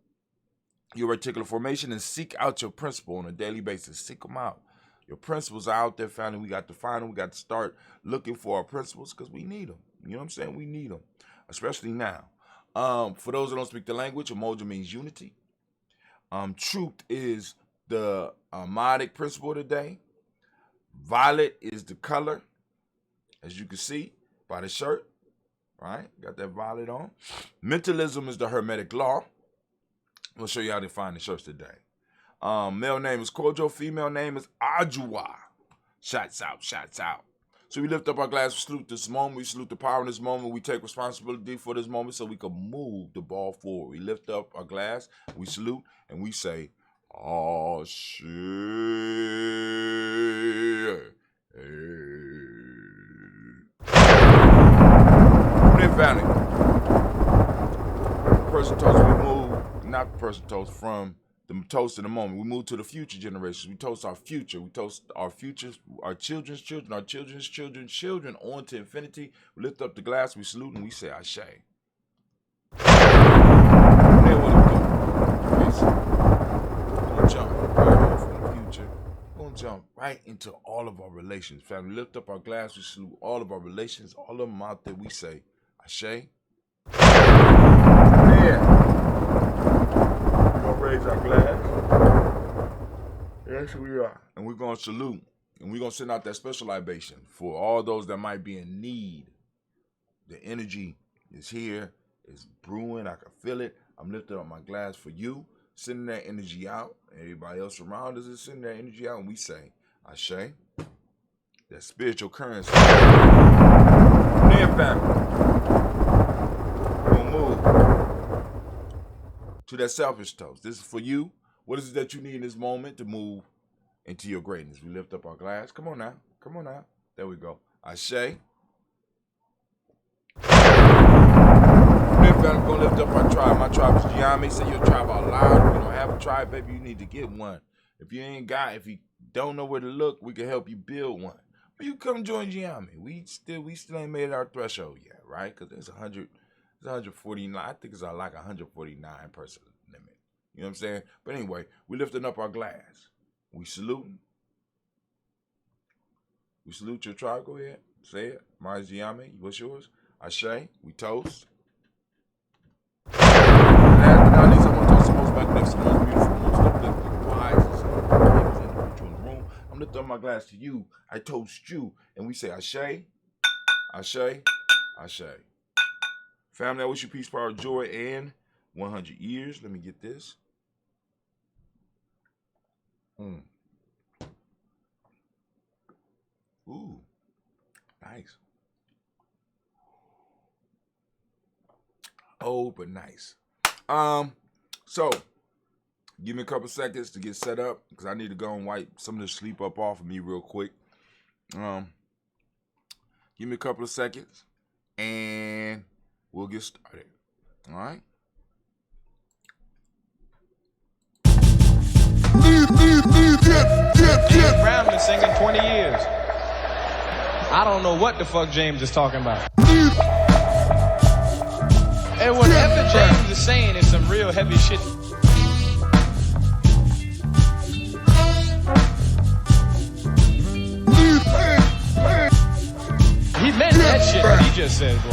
A: your reticular formation and seek out your principle on a daily basis. Seek them out. Your principles are out there, family. We got to find them. We got to start looking for our principles because we need them. You know what I'm saying? We need them, especially now. For those that don't speak the language, Umoja means unity. Truth is the modic principle of the day. Violet is the color, as you can see by the shirt. Right? Got that violet on. Mentalism is the hermetic law. We'll show you how to find the shirts today. Male name is Kojo. Female name is Ajua. Shots out, shots out. So we lift up our glass, we salute this moment. We salute the power in this moment. We take responsibility for this moment so we can move the ball forward. We lift up our glass, we salute, and we say, "Oh shit." Family. Person toast, we move, not the person toast, from the toast in the moment. We move to the future generations. We toast our future. We toast our futures, our children's children, our children's children's children on to infinity. We lift up the glass, we salute, and we say, Ashe. Then what do we do? We're going to jump right on from the future. We're going to jump right into all of our relations. Family, lift up our glass, we salute all of our relations, all of them out there, we say, Ashe. Yeah. We're going to raise our glass. Yes, we are. And we're going to salute. And we're going to send out that special libation for all those that might be in need. The energy is here. It's brewing. I can feel it. I'm lifting up my glass for you. Sending that energy out. Everybody else around us is sending that energy out. And we say, Ashe. That spiritual currency. Then, family. To that selfish toast. This is for you. What is it that you need in this moment to move into your greatness? We lift up our glass. Come on now. Come on now. There we go. Ashe. Then I'm going to lift up our tribe. My tribe is Gye-Nyame. Say your tribe out loud. If you don't have a tribe, baby, you need to get one. If you don't know where to look, we can help you build one. But you come join Gye-Nyame. We still ain't made our threshold yet, right? Because there's 149. I think it's like 149 person limit. You know what I'm saying? But anyway, we lifting up our glass. We saluting. We salute your tribe. Go ahead. Say it. Mine's Gye-Nyame. What's yours? Ashe. We toast. And last but not least, I want to toast the most magnificent, most beautiful, most uplifting, wisest, famous individual in the room. I'm lifting up my glass to you. I toast you. And we say Ashe. Ashe. Ashe. Family, I wish you peace, power, joy, and 100 years. Let me get this. Ooh, nice. Oh, but nice. So, give me a couple seconds to get set up because I need to go and wipe some of the sleep up off of me real quick. Give me a couple of seconds, and we'll get started. All right.
B: James Brown been singing 20 years. I don't know what the fuck James is talking about. And whatever James is saying is some real heavy shit. He meant that shit what he just said, boy.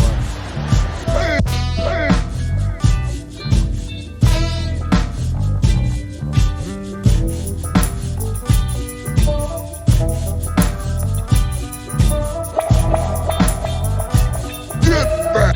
C: Get back.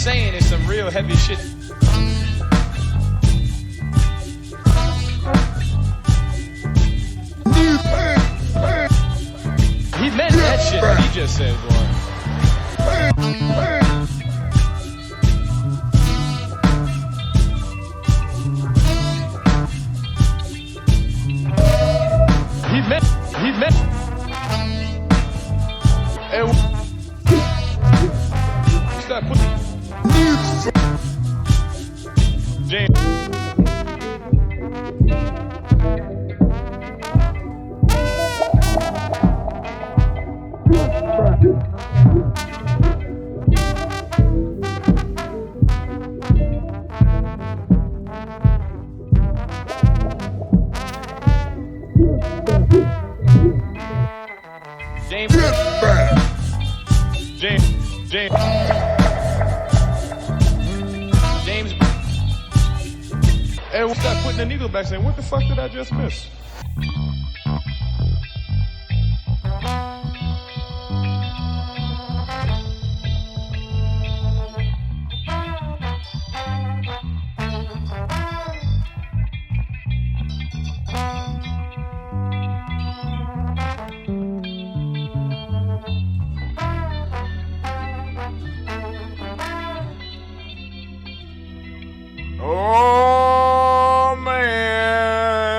B: saying is some real heavy shit. He meant that shit that he just said, boy. He meant. And stop putting. James. James. And we'll start putting the needle back saying, what the fuck did I just miss?
A: Oh man,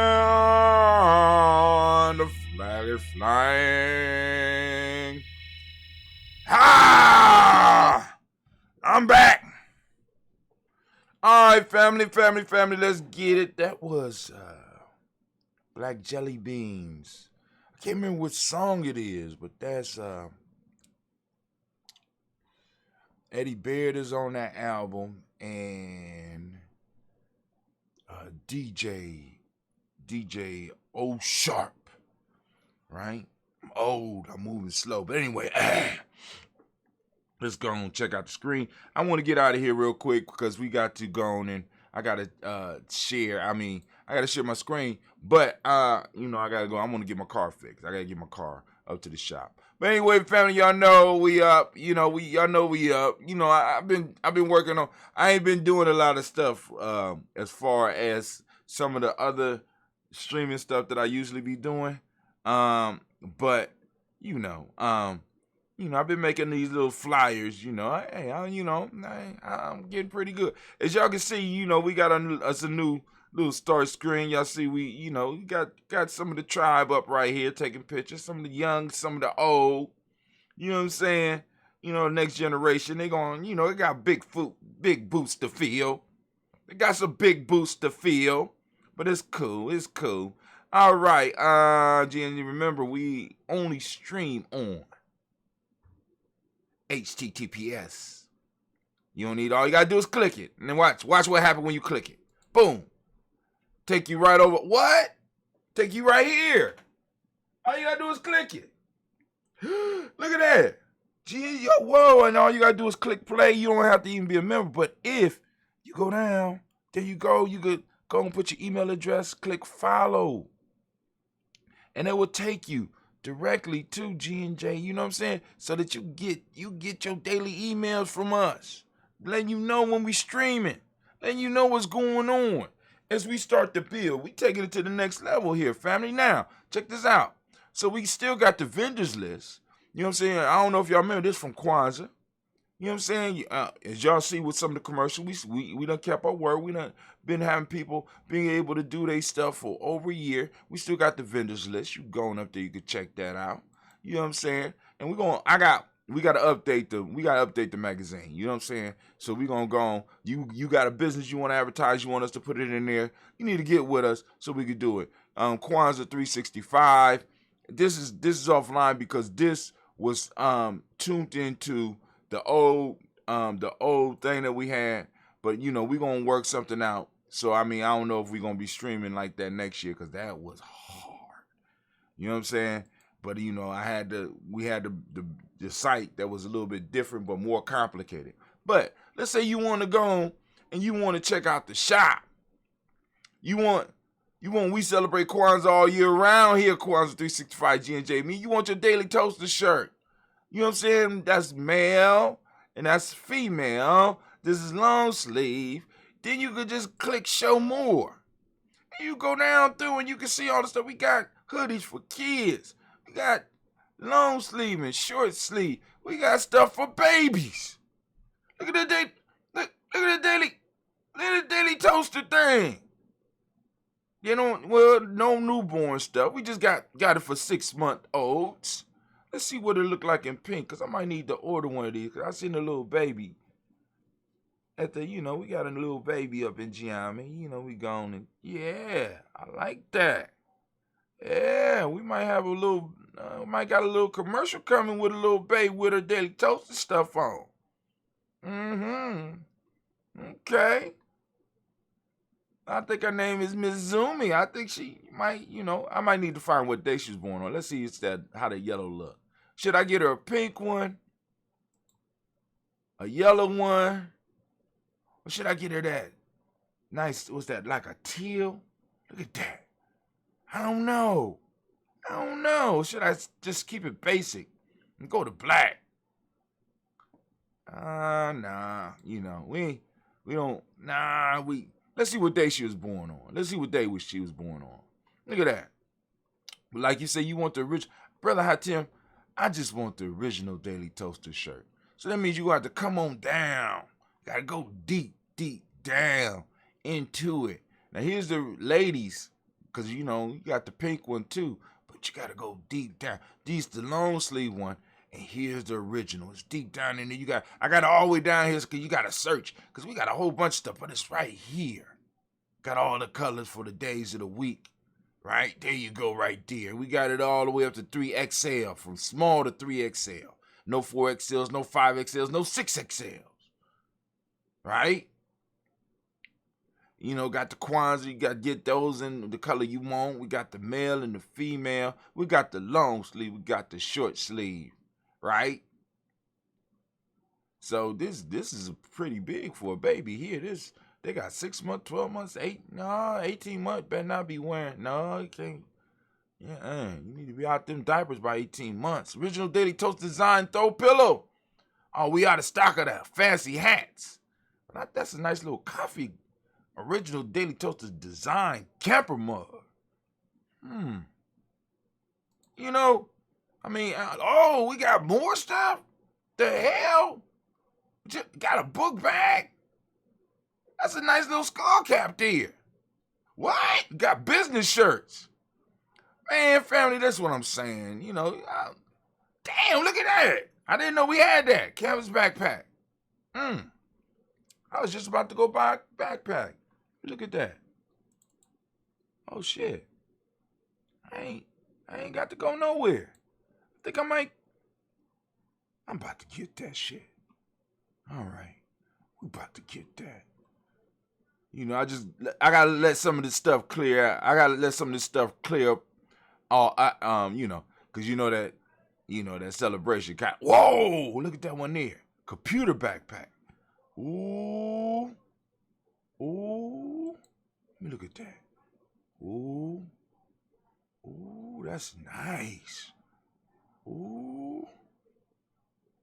A: the flag is flying. Ah, I'm back. All right, family, let's get it. That was Black Jelly Beans. I can't remember which song it is, but that's Eddie Baird is on that album, and DJ O Sharp, right? I'm old, I'm moving slow, but anyway, let's go and check out the screen. I want to get out of here real quick because we got to go on, and I gotta share. I gotta share my screen, but I gotta go. I want to get my car fixed. I gotta get my car up to the shop. But anyway, family, y'all know we up. Y'all know we up. I've been working on. I ain't been doing a lot of stuff as far as some of the other streaming stuff that I usually be doing. But I've been making these little flyers. Hey, I'm getting pretty good. As y'all can see, we got a new little start screen. Y'all see we got some of the tribe up right here taking pictures. Some of the young, some of the old. You know what I'm saying? Next generation, they got big boots to fill. They got some big boots to fill. But it's cool. It's cool. All right. GNJ, remember, we only stream on HTTPS. You don't need all you gotta do is click it. And then watch what happens when you click it. Boom. Take you right over. What? Take you right here. All you gotta do is click it. Look at that. Whoa, and all you gotta do is click play. You don't have to even be a member. But if you go down, there you go. You could go and put your email address, click follow. And it will take you directly to GNJ, you know what I'm saying? So that you get your daily emails from us. Letting you know when we streaming. Letting you know what's going on. As we start to build, we taking it to the next level here, family. Now, check this out. So we still got the vendors list. You know what I'm saying? I don't know if y'all remember this from Kwanzaa. You know what I'm saying? As y'all see with some of the commercials, we done kept our word. We done been having people being able to do their stuff for over a year. We still got the vendors list. You going up there, you can check that out. You know what I'm saying? And we gotta update the magazine. You know what I'm saying? So we gonna go on. You got a business you want to advertise, you want us to put it in there. You need to get with us so we can do it. Kwanzaa 365. This is offline because this was tuned into the old thing that we had, but we gonna work something out. So I don't know if we gonna be streaming like that next year because that was hard. You know what I'm saying? But we had the site that was a little bit different but more complicated. But let's say you want to go and you want to check out the shop. You want we celebrate Kwanzaa all year round here, Kwanzaa 365 GNJ.Media. You want your daily toaster shirt. You know what I'm saying? That's male and that's female. This is long sleeve. Then you could just click show more. And you go down through and you can see all the stuff. We got hoodies for kids. We got long sleeve and short sleeve. We got stuff for babies. Look at the look at the daily toaster thing. You know, well, no newborn stuff. We just got it for 6-month-olds. Let's see what it look like in pink, because I might need to order one of these, because I seen a little baby at the, we got a little baby up in Gye-Nyame. We gone and, yeah, I like that. Yeah, we might have a little, might got a little commercial coming with a little baby with her daily toaster stuff on. Okay. I think her name is Miss Zumi. I think she might, I might need to find what day she was born on. Let's see how the yellow look. Should I get her a pink one? A yellow one? Or should I get her that nice, what's that, like a teal? Look at that. I don't know. Should I just keep it basic and go to black? Nah. Let's see what day she was born on. Let's see what day she was born on. Look at that. But like you say, you want the original. Brother Hatim, I just want the original Daily Toaster shirt. So that means you got to come on down. Got to go deep down into it. Now here's the ladies, because you got the pink one too, but you got to go deep down. These the long sleeve one. And here's the original. It's deep down in there. I got it all the way down here because you got to search. Because we got a whole bunch of stuff, but it's right here. Got all the colors for the days of the week. Right? There you go right there. We got it all the way up to 3XL. From small to 3XL. No 4XLs, no 5XLs, no 6XLs. Right? Got the Kwanzaa. You got to get those in the color you want. We got the male and the female. We got the long sleeve. We got the short sleeve. Right? So this is pretty big for a baby here. They got 6 months, 12 months, 18 months. Better not be wearing. No, you can't. Yeah, you need to be out them diapers by 18 months. Original Daily Toast design throw pillow. Oh, we out of stock of that. Fancy hats. That's a nice little coffee. Original Daily Toaster design camper mug. We got more stuff? The hell? Just got a book bag? That's a nice little skull cap there. What? Got business shirts. Man, family, that's what I'm saying. Damn, look at that. I didn't know we had that. Canvas backpack. I was just about to go buy a backpack. Look at that. Oh, shit. I ain't got to go nowhere. I think I'm about to get that shit. All right. We about to get that. I gotta let some of this stuff clear out. I gotta let some of this stuff clear up. Cause that celebration kind. Whoa! Look at that one there. Computer backpack. Ooh. Let me look at that. Ooh, that's nice. Ooh.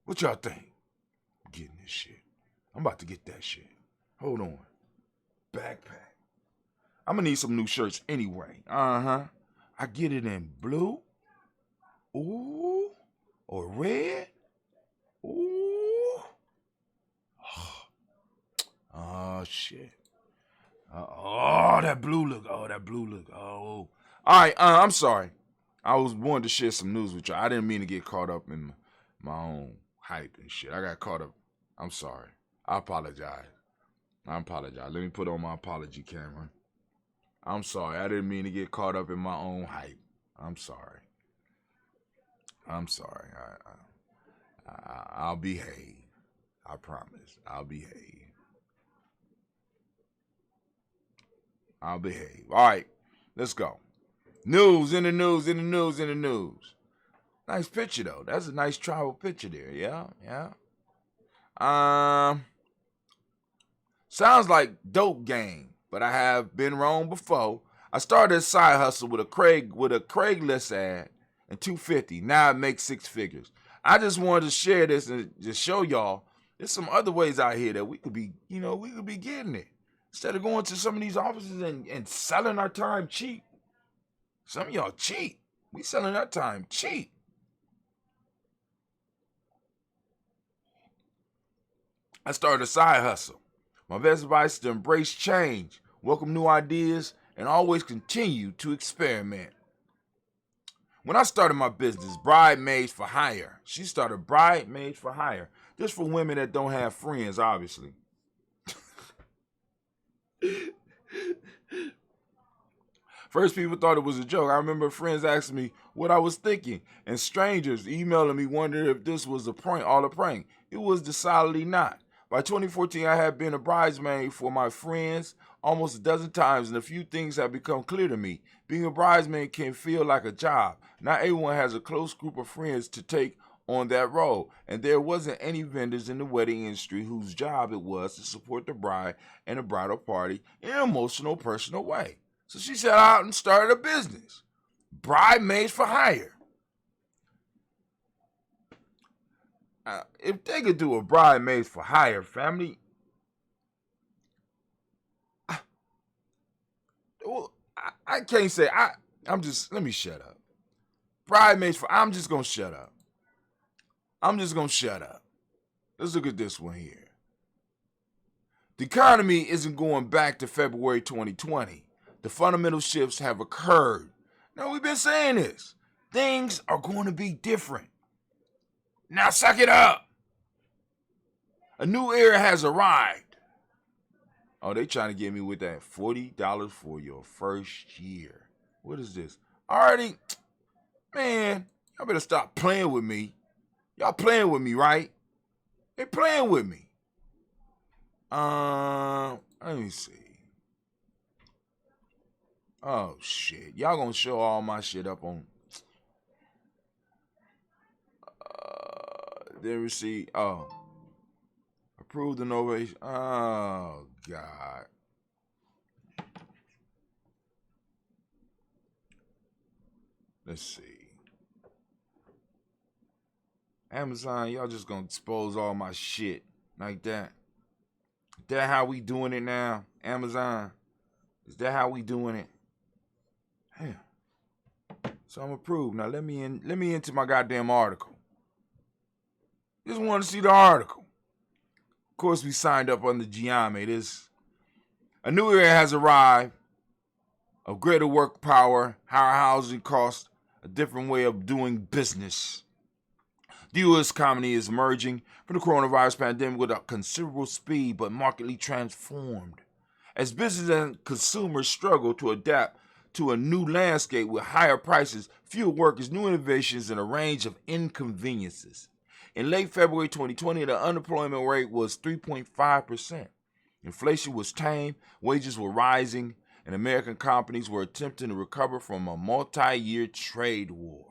A: What y'all think? I'm getting this shit. I'm about to get that shit. Hold on. Backpack. I'm gonna need some new shirts anyway. I get it in blue. Ooh. Or red. Ooh. Oh, shit. That blue look. Oh. All right, I'm sorry. I was wanting to share some news with y'all. I didn't mean to get caught up in my own hype and shit. I got caught up. I'm sorry. I apologize. Let me put on my apology camera. I'm sorry. I didn't mean to get caught up in my own hype. I'm sorry. I'll behave. I promise. I'll behave. All right, let's go. News in the news. Nice picture, though. That's a nice travel picture there. Yeah. Sounds like dope game, but I have been wrong before. I started a side hustle with a Craigslist ad and $250. Now it makes 6 figures. I just wanted to share this and just show y'all There's some other ways out here that we could be, we could be getting it. Instead of going to some of these offices and selling our time cheap. Some of y'all cheap. We selling our time cheap. I started a side hustle. My best advice is to embrace change, welcome new ideas, and always continue to experiment. When I started my business, Bridesmaids for Hire, she started Bridesmaids for Hire. This for women that don't have friends, obviously. First, people thought it was a joke. I remember friends asking me what I was thinking, and strangers emailing me wondering if this was a prank, all a prank. It was decidedly not. By 2014, I had been a bridesmaid for my friends almost a dozen times, and a few things have become clear to me. Being a bridesmaid can feel like a job. Not everyone has a close group of friends to take on that role, and there wasn't any vendors in the wedding industry whose job it was to support the bride and the bridal party in an emotional, personal way. So she set out and started a business, Bridesmaids for Hire. If they could do a Bridesmaids for Hire, family, I can't say, let me shut up. I'm just going to shut up. Let's look at this one here. The economy isn't going back to February 2020. The fundamental shifts have occurred. Now, we've been saying this. Things are going to be different. Now, suck it up. A new era has arrived. Oh, they trying to get me with that $40 for your first year. What is this? Man, y'all better stop playing with me. Y'all playing with me, right? They playing with me. Let me see. Oh, shit. Y'all gonna show all my shit up on... Then we see... Oh. Approved innovation. Oh, God. Let's see. Amazon, y'all just gonna expose all my shit like that. Is that how we doing it now? Amazon? Is that how we doing it? Damn. So I'm approved. Now let me into my goddamn article. Just want to see the article. Of course, we signed up under Gye-Nyame. A new era has arrived of greater work power, higher housing costs, a different way of doing business. The U.S. economy is emerging from the coronavirus pandemic with a considerable speed, but markedly transformed. As businesses and consumers struggle to adapt to a new landscape with higher prices, fewer workers, new innovations, and a range of inconveniences. In late February 2020, the unemployment rate was 3.5%. Inflation was tame, wages were rising, and American companies were attempting to recover from a multi-year trade war.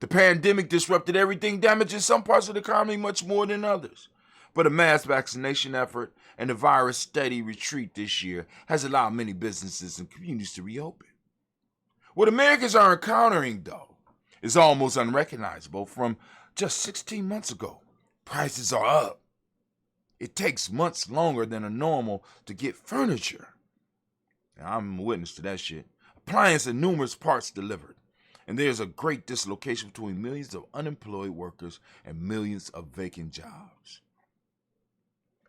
A: The pandemic disrupted everything, damaging some parts of the economy much more than others. But a mass vaccination effort and the virus' steady retreat this year has allowed many businesses and communities to reopen. What Americans are encountering, though, is almost unrecognizable from just 16 months ago. Prices are up. It takes months longer than a normal to get furniture. Now, I'm a witness to that shit. Appliances and numerous parts delivered. And there's a great dislocation between millions of unemployed workers and millions of vacant jobs.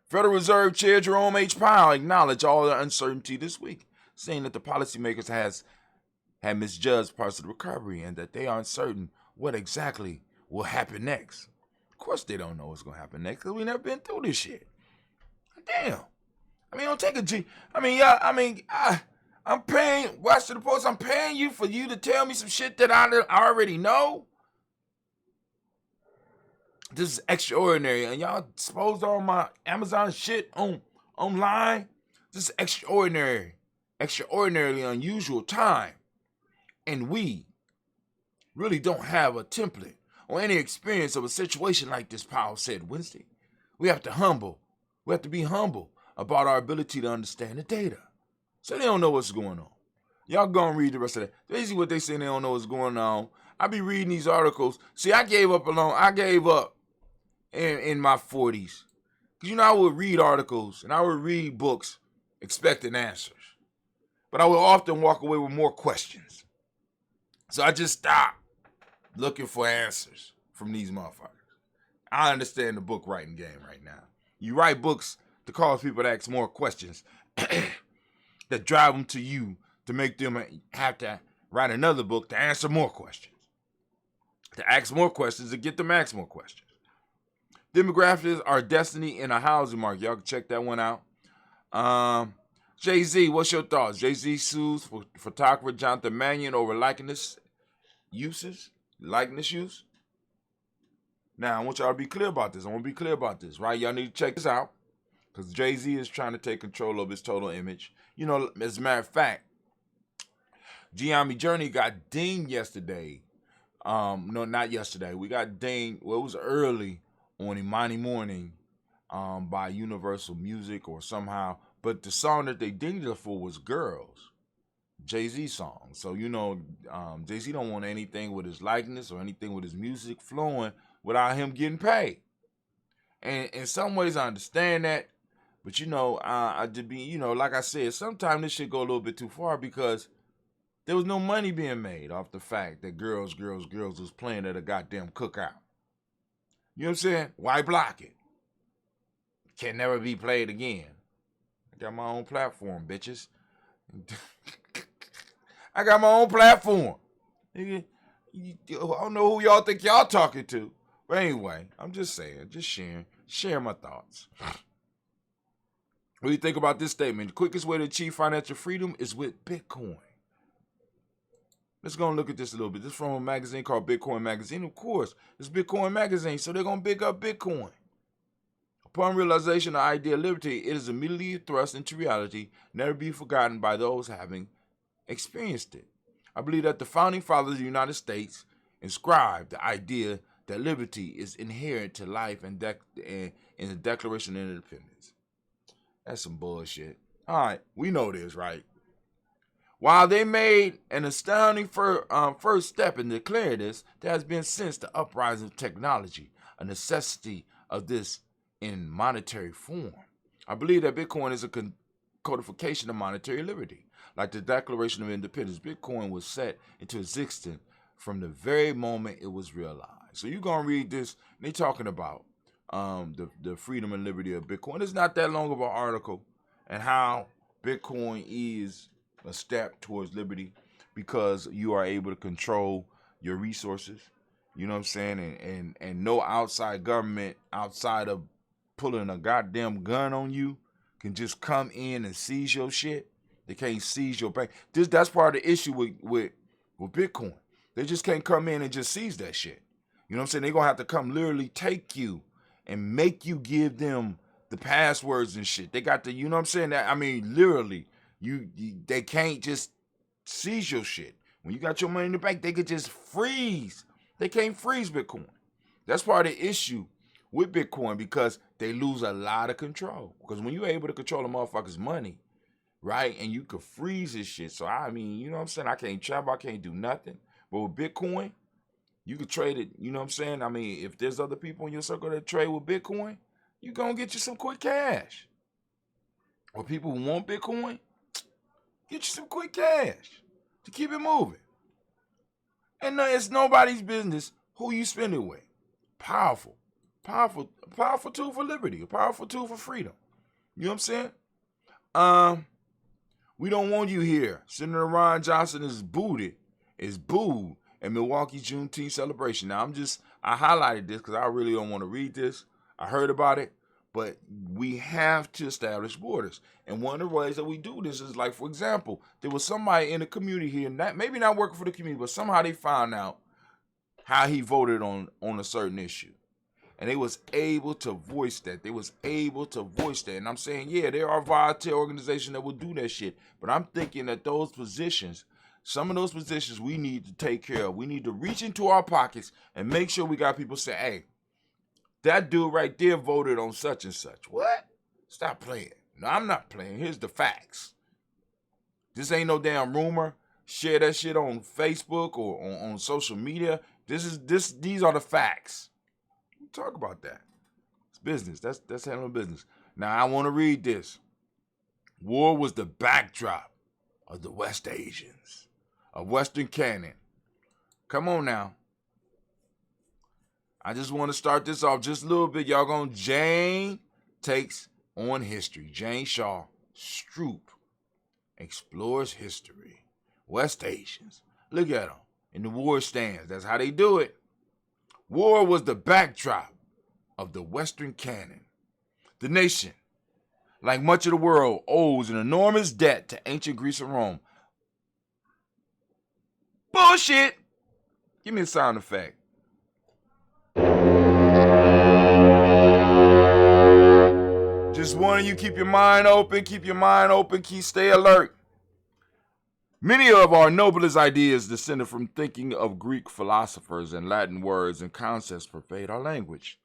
A: Federal Reserve Chair Jerome H. Powell acknowledged all the uncertainty this week, saying that the policymakers had misjudged parts of the recovery and that they aren't certain what exactly will happen next. Of course they don't know what's going to happen next because we never been through this shit. Damn. I mean, don't take a G. I'm paying, watch the post, I'm paying you for you to tell me some shit that I already know. This is extraordinary. And y'all exposed all my Amazon shit online. This is extraordinary. Extraordinarily unusual time. And we really don't have a template or any experience of a situation like this, Powell said Wednesday. We have to be humble about our ability to understand the data. So they don't know what's going on. Y'all go and read the rest of that. Basically what they say they don't know what's going on. I be reading these articles. See, I gave up. in my 40s. Because, you know, I would read articles and I would read books expecting answers. But I would often walk away with more questions. So I just stopped looking for answers from these motherfuckers. I understand the book writing game right now. You write books to cause people to ask more questions that drive them to you to make them have to write another book to answer more questions. To ask more questions and get them to ask more questions. Demographics are destiny in a housing market. Y'all can check that one out. Jay-Z, what's your thoughts? Jay-Z sues for photographer Jonathan Mannion over likeness use. Now, I want y'all to be clear about this. Right? Y'all need to check this out because Jay-Z is trying to take control of his total image. You know, as a matter of fact, Gye-Nyame Journey got dinged yesterday. No, not yesterday. We got dinged. Well, it was early on Imani morning by Universal Music or somehow. But the song that they dinged it for was Girls, Jay-Z song. So, you know, Jay-Z don't want anything with his likeness or anything with his music flowing without him getting paid. And in some ways, I understand that. But, you know, like I said, sometimes this shit go a little bit too far because there was no money being made off the fact that Girls was playing at a goddamn cookout. You know what I'm saying? Why block it? Can never be played again. I got my own platform, bitches. I got my own platform. I don't know who y'all think y'all talking to. But anyway, I'm just saying, just sharing my thoughts. What do you think about this statement? The quickest way to achieve financial freedom is with Bitcoin. Let's go and look at this a little bit. This is from a magazine called Bitcoin Magazine. Of course, it's Bitcoin Magazine, so they're going to big up Bitcoin. Upon realization of the idea of liberty, it is immediately thrust into reality, never be forgotten by those having experienced it. I believe that the founding fathers of the United States inscribed the idea that liberty is inherent to life and in the Declaration of Independence. That's some bullshit. All right, we know this, right? While they made an astounding first step in declaring this, there has been since the uprising of technology, a necessity of this in monetary form. I believe that Bitcoin is a codification of monetary liberty. Like the Declaration of Independence, Bitcoin was set into existence from the very moment it was realized. So you're going to read this, and they're talking about the freedom and liberty of Bitcoin. It's not that long of an article and how Bitcoin is a step towards liberty because you are able to control your resources. You know what I'm saying? And no outside government outside of pulling a goddamn gun on you can just come in and seize your shit. They can't seize your bank. That's part of the issue with Bitcoin. They just can't come in and just seize that shit. You know what I'm saying? They're going to have to come literally take you and make you give them the passwords and shit. They got to, you know what I'm saying? I mean, literally, they can't just seize your shit. When you got your money in the bank, they could just freeze. They can't freeze Bitcoin. That's part of the issue with Bitcoin because they lose a lot of control. Because when you're able to control a motherfucker's money, right, and you could freeze this shit. So, I mean, you know what I'm saying? I can't travel. I can't do nothing. But with Bitcoin, you could trade it. You know what I'm saying? I mean, if there's other people in your circle that trade with Bitcoin, you're going to get you some quick cash. Or people who want Bitcoin, get you some quick cash to keep it moving. And it's nobody's business who you spend it with. Powerful tool for liberty, a powerful tool for freedom. You know what I'm saying? We don't want you here. Senator Ron Johnson is booed at Milwaukee's Juneteenth celebration. Now, I highlighted this because I really don't want to read this. I heard about it, but we have to establish borders. And one of the ways that we do this is, like, for example, there was somebody in the community here, maybe not working for the community, but somehow they found out how he voted on a certain issue. And they was able to voice that. And I'm saying, yeah, there are volunteer organizations that will do that shit. But I'm thinking that those positions, some of those positions we need to take care of. We need to reach into our pockets and make sure we got people say, hey, that dude right there voted on such and such. What? Stop playing. No, I'm not playing. Here's the facts. This ain't no damn rumor. Share that shit on Facebook or on social media. These are the facts. Talk about that. business. That's handling business. Now I want to read this. War was the backdrop of the West Asians, of Western canon. Come on now. I just want to start this off just a little bit. Y'all going Jane takes on history. Jane Shaw Stroop explores history. West Asians. Look at them in the war stands. That's how they do it. War was the backdrop of the Western canon. The nation, like much of the world, owes an enormous debt to ancient Greece and Rome. Bullshit! Give me a sound effect. Just wanting you keep your mind open, stay alert. Many of our noblest ideas descended from thinking of Greek philosophers, and Latin words and concepts pervade our language.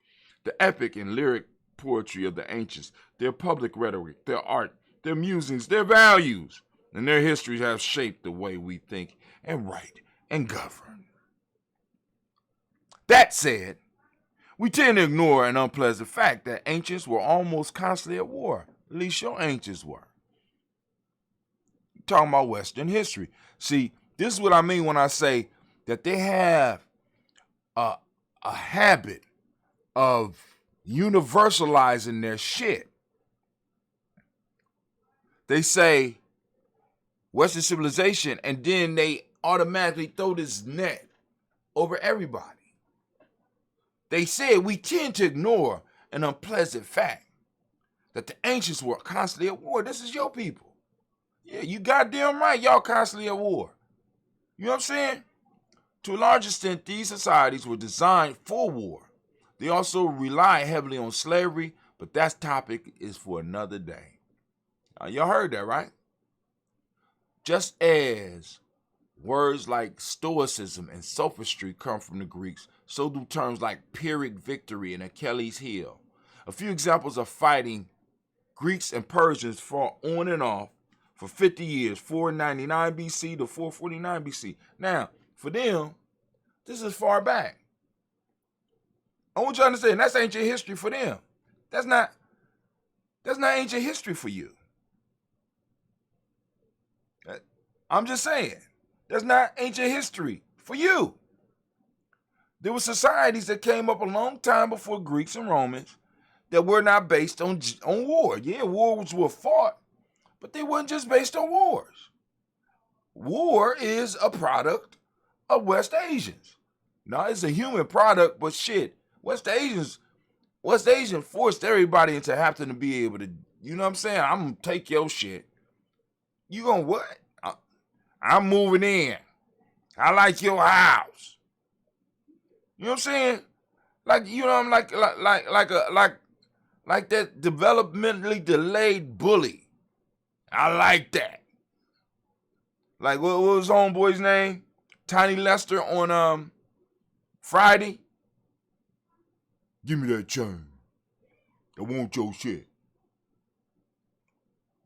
A: The epic and lyric poetry of the ancients, their public rhetoric, their art, their musings, their values, and their histories have shaped the way we think and write and govern. That said, we tend to ignore an unpleasant fact that ancients were almost constantly at war. At least your ancients were. Talking about Western history. See, this is what I mean when I say that they have a habit of universalizing their shit. They say Western civilization, and then they automatically throw this net over everybody. They said we tend to ignore an unpleasant fact that the ancients were constantly at war. This is your people. Yeah, you goddamn right, y'all constantly at war. You know what I'm saying? To a large extent, these societies were designed for war. They also rely heavily on slavery, but that topic is for another day. Y'all heard that, right? Just as words like stoicism and sophistry come from the Greeks, so do terms like Pyrrhic victory and Achilles' heel. A few examples of fighting Greeks and Persians fought on and off for 50 years, 499 BC to 449 BC. Now, for them, this is far back. I want you to understand, that's ancient history for them. That's not ancient history for you. I'm just saying, that's not ancient history for you. There were societies that came up a long time before Greeks and Romans that were not based on war. Yeah, wars were fought, but they weren't just based on wars. War is a product of West Asians. Now, it's a human product, but shit, West Asians forced everybody into having to be able to, you know what I'm saying? I'm going to take your shit. You gonna what? I'm moving in. I like your house. You know what I'm saying? Like, you know, I'm like that developmentally delayed bully. I like that. Like, what was homeboy's name? Tiny Lester on Friday. Give me that chain. I want your shit.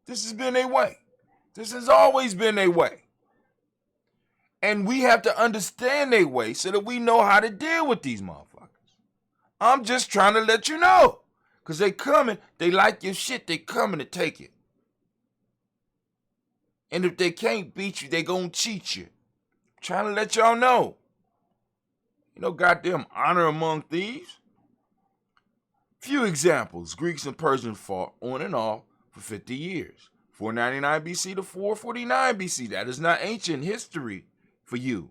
A: This has been their way. This has always been their way. And we have to understand their way so that we know how to deal with these motherfuckers. I'm just trying to let you know. Because they coming, they like your shit, they coming to take it. And if they can't beat you, they gonna cheat you. I'm trying to let y'all know. You know, goddamn honor among thieves. Few examples. Greeks and Persians fought on and off for 50 years. 499 BC to 449 BC. That is not ancient history for you.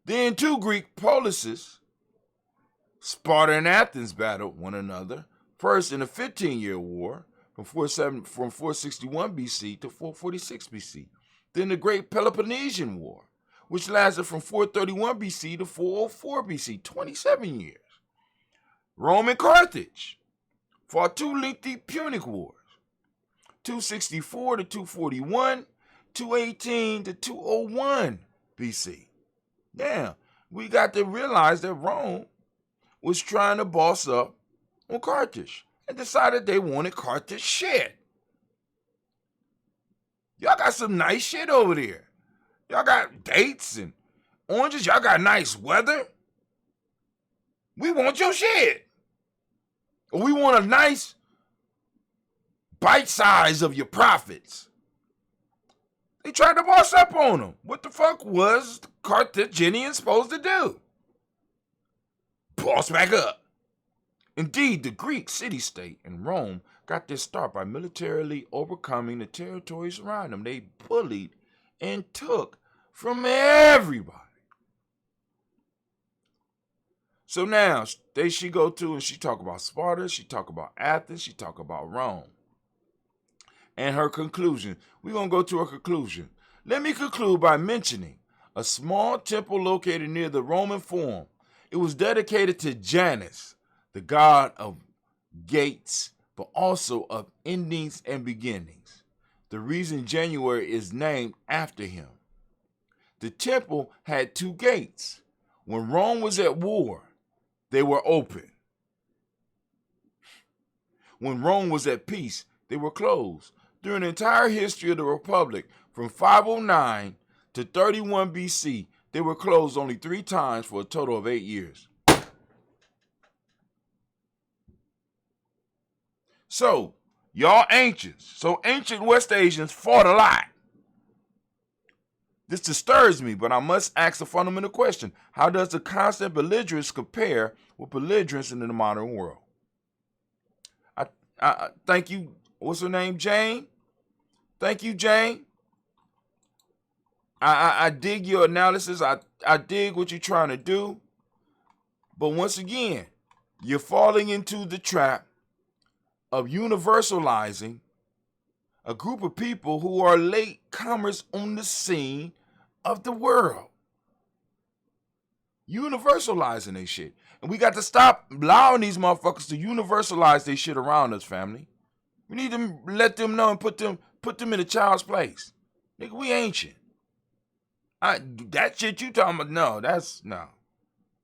A: Then two Greek polises, Sparta and Athens, battled one another. First in a 15-year war from 461 BC to 446 BC. Then the Great Peloponnesian War, which lasted from 431 BC to 404 BC, 27 years. Rome and Carthage fought two lengthy Punic Wars, 264 to 241, 218 to 201 BC. Now, we got to realize that Rome was trying to boss up on Carthage and decided they wanted Carthage shit. Y'all got some nice shit over there. Y'all got dates and oranges. Y'all got nice weather. We want your shit. Or we want a nice bite size of your profits. They tried to boss up on them. What the fuck was Carthaginians supposed to do? Boss back up. Indeed, the Greek city-state in Rome got their start by militarily overcoming the territories around them. They bullied and took from everybody. So now, she go to and she talk about Sparta, she talk about Athens, she talk about Rome. And her conclusion, we're going to go to her conclusion. Let me conclude by mentioning a small temple located near the Roman Forum. It was dedicated to Janus, the god of gates, but also of endings and beginnings. The reason January is named after him. The temple had 2 gates. When Rome was at war, they were open. When Rome was at peace, they were closed. During the entire history of the Republic, from 509 to 31 BC, they were closed only 3 times for a total of 8 years. So, y'all ancients, so ancient West Asians fought a lot. This disturbs me, but I must ask a fundamental question. How does the constant belligerence compare with belligerence in the modern world? I thank you. What's her name? Jane? Thank you, Jane. I dig your analysis. I dig what you're trying to do. But once again, you're falling into the trap of universalizing a group of people who are late comers on the scene of the world. Universalizing their shit. And we got to stop allowing these motherfuckers to universalize their shit around us, family. We need to let them know and put them in a child's place. Nigga, we ancient. That shit you talking about,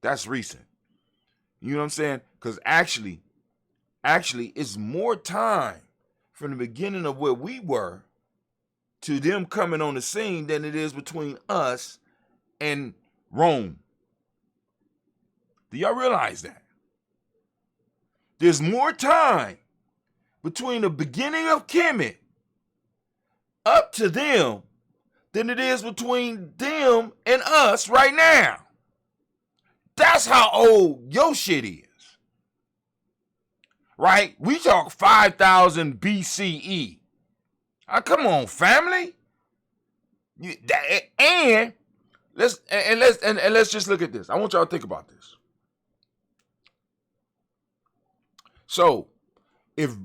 A: that's recent. You know what I'm saying? Because actually, it's more time from the beginning of where we were to them coming on the scene than it is between us and Rome. Do y'all realize that? There's more time between the beginning of Kemet up to them than it is between them and us right now. That's how old your shit is. Right? We talk 5,000 BCE. Come on, family. And let's just look at this. I want y'all to think about this. So, if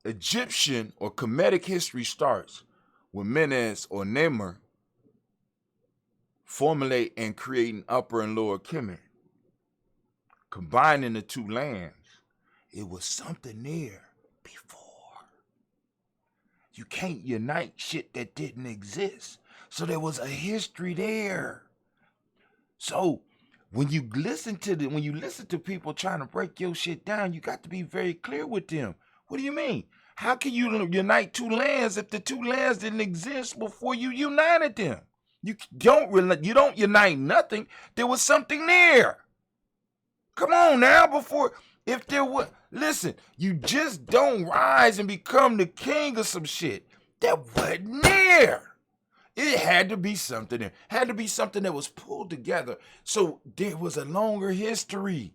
A: Egyptian or Kemetic history starts with Menes or Nemer formulate and creating Upper and Lower Kemet, combining the 2 lands, it was something there before. You can't unite shit that didn't exist. So there was a history there. So when you listen to people trying to break your shit down, you got to be very clear with them. What do you mean? How can you unite 2 lands if the 2 lands didn't exist before you united them? You don't unite nothing. There was something there. Come on now, listen, you just don't rise and become the king of some shit that wasn't there. It had to be something there. Had to be something that was pulled together. So there was a longer history.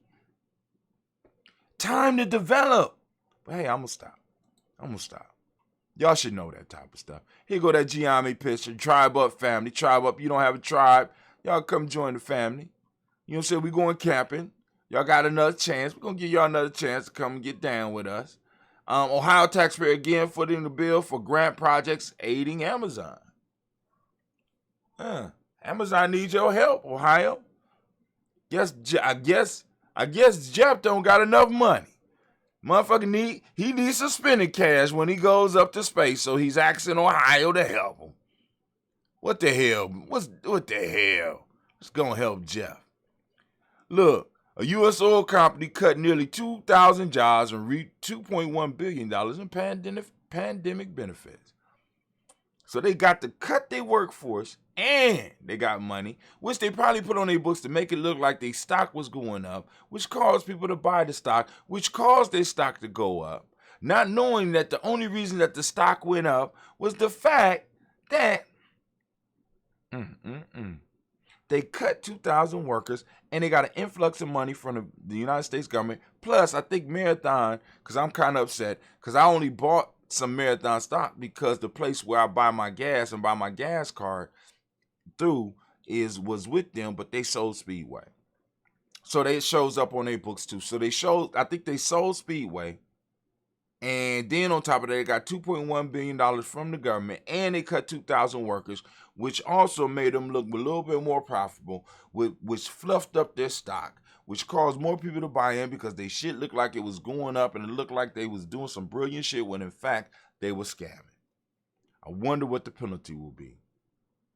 A: Time to develop. But hey, I'm going to stop. Y'all should know that type of stuff. Here go that Gye-Nyame picture. Tribe up, family. Tribe up. You don't have a tribe. Y'all come join the family. You know what I'm saying? We going camping. Y'all got another chance. We're going to give y'all another chance to come and get down with us. Ohio taxpayer again footing the bill for grant projects aiding Amazon. Amazon needs your help, Ohio. I guess Jeff don't got enough money. Motherfucker needs some spending cash when he goes up to space, so he's asking Ohio to help him. What the hell? What the hell? It's gonna help Jeff. Look, a U.S. oil company cut nearly 2,000 jobs and reaped $2.1 billion in pandemic benefits. So they got to cut their workforce and they got money, which they probably put on their books to make it look like their stock was going up, which caused people to buy the stock, which caused their stock to go up, not knowing that the only reason that the stock went up was the fact that they cut 2,000 workers and they got an influx of money from the United States government. Plus, I think Marathon, because I'm kind of upset, because I only bought some Marathon stock because the place where I buy my gas and buy my gas card through was with them, but they sold Speedway. So it shows up on their books too. So I think they sold Speedway. And then on top of that, they got $2.1 billion from the government, and they cut 2,000 workers, which also made them look a little bit more profitable, which fluffed up their stock, which caused more people to buy in because they shit looked like it was going up and it looked like they was doing some brilliant shit when in fact they were scamming. I wonder what the penalty will be.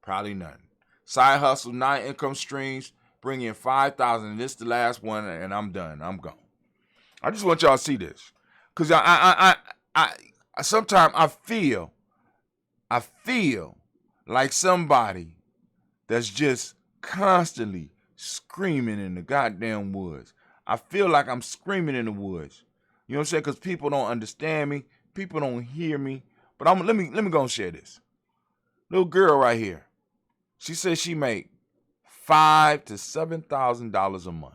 A: Probably none. Side hustle, 9 income streams, bring in 5,000. This is the last one, and I'm done. I'm gone. I just want y'all to see this. Because I sometimes I feel like somebody that's just constantly screaming in the goddamn woods. I feel like I'm screaming in the woods. You know what I'm saying? Because people don't understand me. People don't hear me. But let me go and share this. Little girl right here. She says she make $5,000 to $7,000 a month.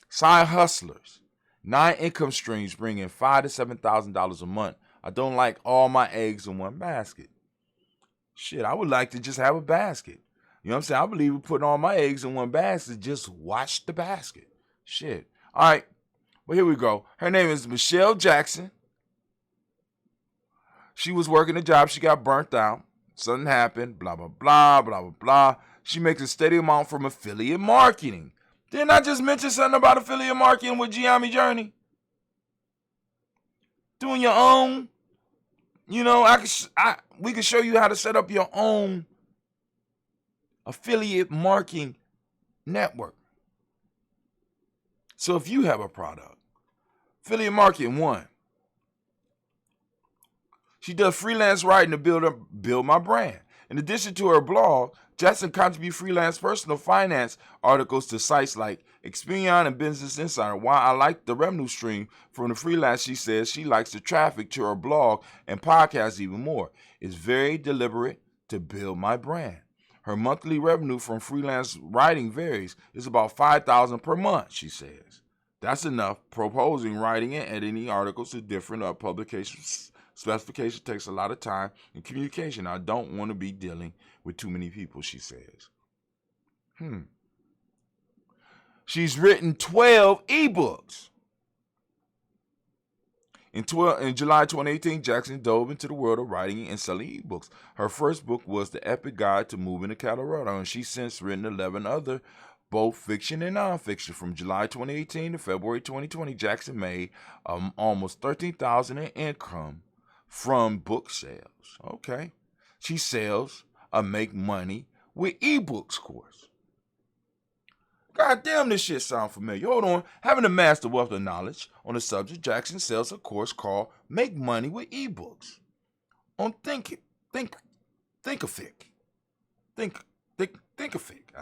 A: Side hustlers. 9 income streams bring in $5,000 to $7,000 a month. I don't like all my eggs in one basket. Shit, I would like to just have a basket. You know what I'm saying? I believe in putting all my eggs in one basket. Just watch the basket. Shit. All right. Well, here we go. Her name is Michelle Jackson. She was working a job. She got burnt out. Something happened. Blah, blah, blah, blah, blah, blah. She makes a steady amount from affiliate marketing. Didn't I just mention something about affiliate marketing with Gye-Nyame Journey? Doing your own. You know, we can show you how to set up your own affiliate marketing network. So if you have a product, affiliate marketing 1. She does freelance writing to build my brand. In addition to her blog, Jackson contributes freelance personal finance articles to sites like Experian and Business Insider. While I like the revenue stream from the freelance, she says she likes the traffic to her blog and podcast even more. It's very deliberate to build my brand. Her monthly revenue from freelance writing varies. It's about $5,000 per month, she says. That's enough. Proposing, writing, and editing articles to different publications. Specification takes a lot of time and communication. I don't want to be dealing with too many people, she says. She's written 12 ebooks. In July 2018, Jackson dove into the world of writing and selling ebooks. Her first book was The Epic Guide to Moving to Colorado, and she's since written 11 other, both fiction and nonfiction. From July 2018 to February 2020, Jackson made almost $13,000 in income from book sales. Okay. She sells a Make Money with eBooks course. God damn, this shit sound familiar. Hold on. Having amassed a wealth of knowledge on the subject, Jackson sells a course called Make Money with eBooks on Thinkific, I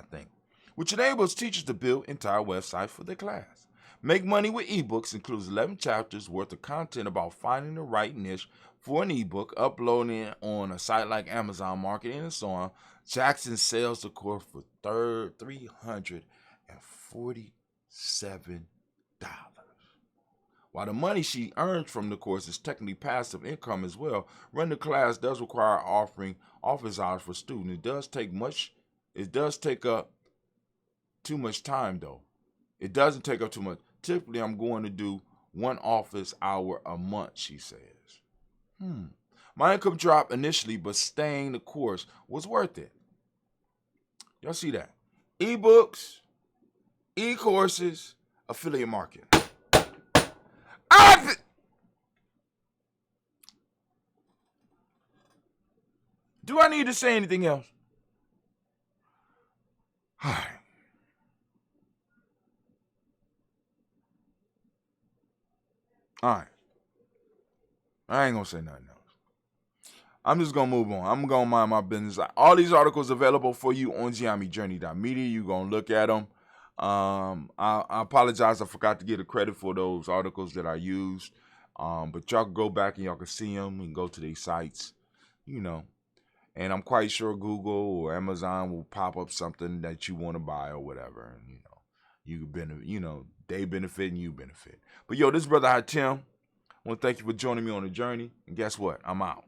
A: think, which enables teachers to build entire websites for their class. Make Money with eBooks includes 11 chapters worth of content about finding the right niche for an ebook, uploading it on a site like Amazon Marketing and so on. Jackson sells the course for $347. While the money she earns from the course is technically passive income as well, running the class does require offering office hours for students. It does take up too much time though. It doesn't take up too much. Typically, I'm going to do 1 office hour a month, she says. My income dropped initially, but staying the course was worth it. Y'all see that? Ebooks, e-courses, affiliate marketing. Do I need to say anything else? All right. All right. I ain't gonna say nothing else. I'm just gonna move on. I'm gonna mind my business. All these articles available for you on Gye-Nyame.Media. You gonna look at them. I apologize. I forgot to get a credit for those articles that I used. But y'all can go back and y'all can see them and go to their sites, you know. And I'm quite sure Google or Amazon will pop up something that you want to buy or whatever. And, you benefit. They benefit and you benefit. But yo, this brother Hatim. I want to thank you for joining me on the journey. And guess what? I'm out.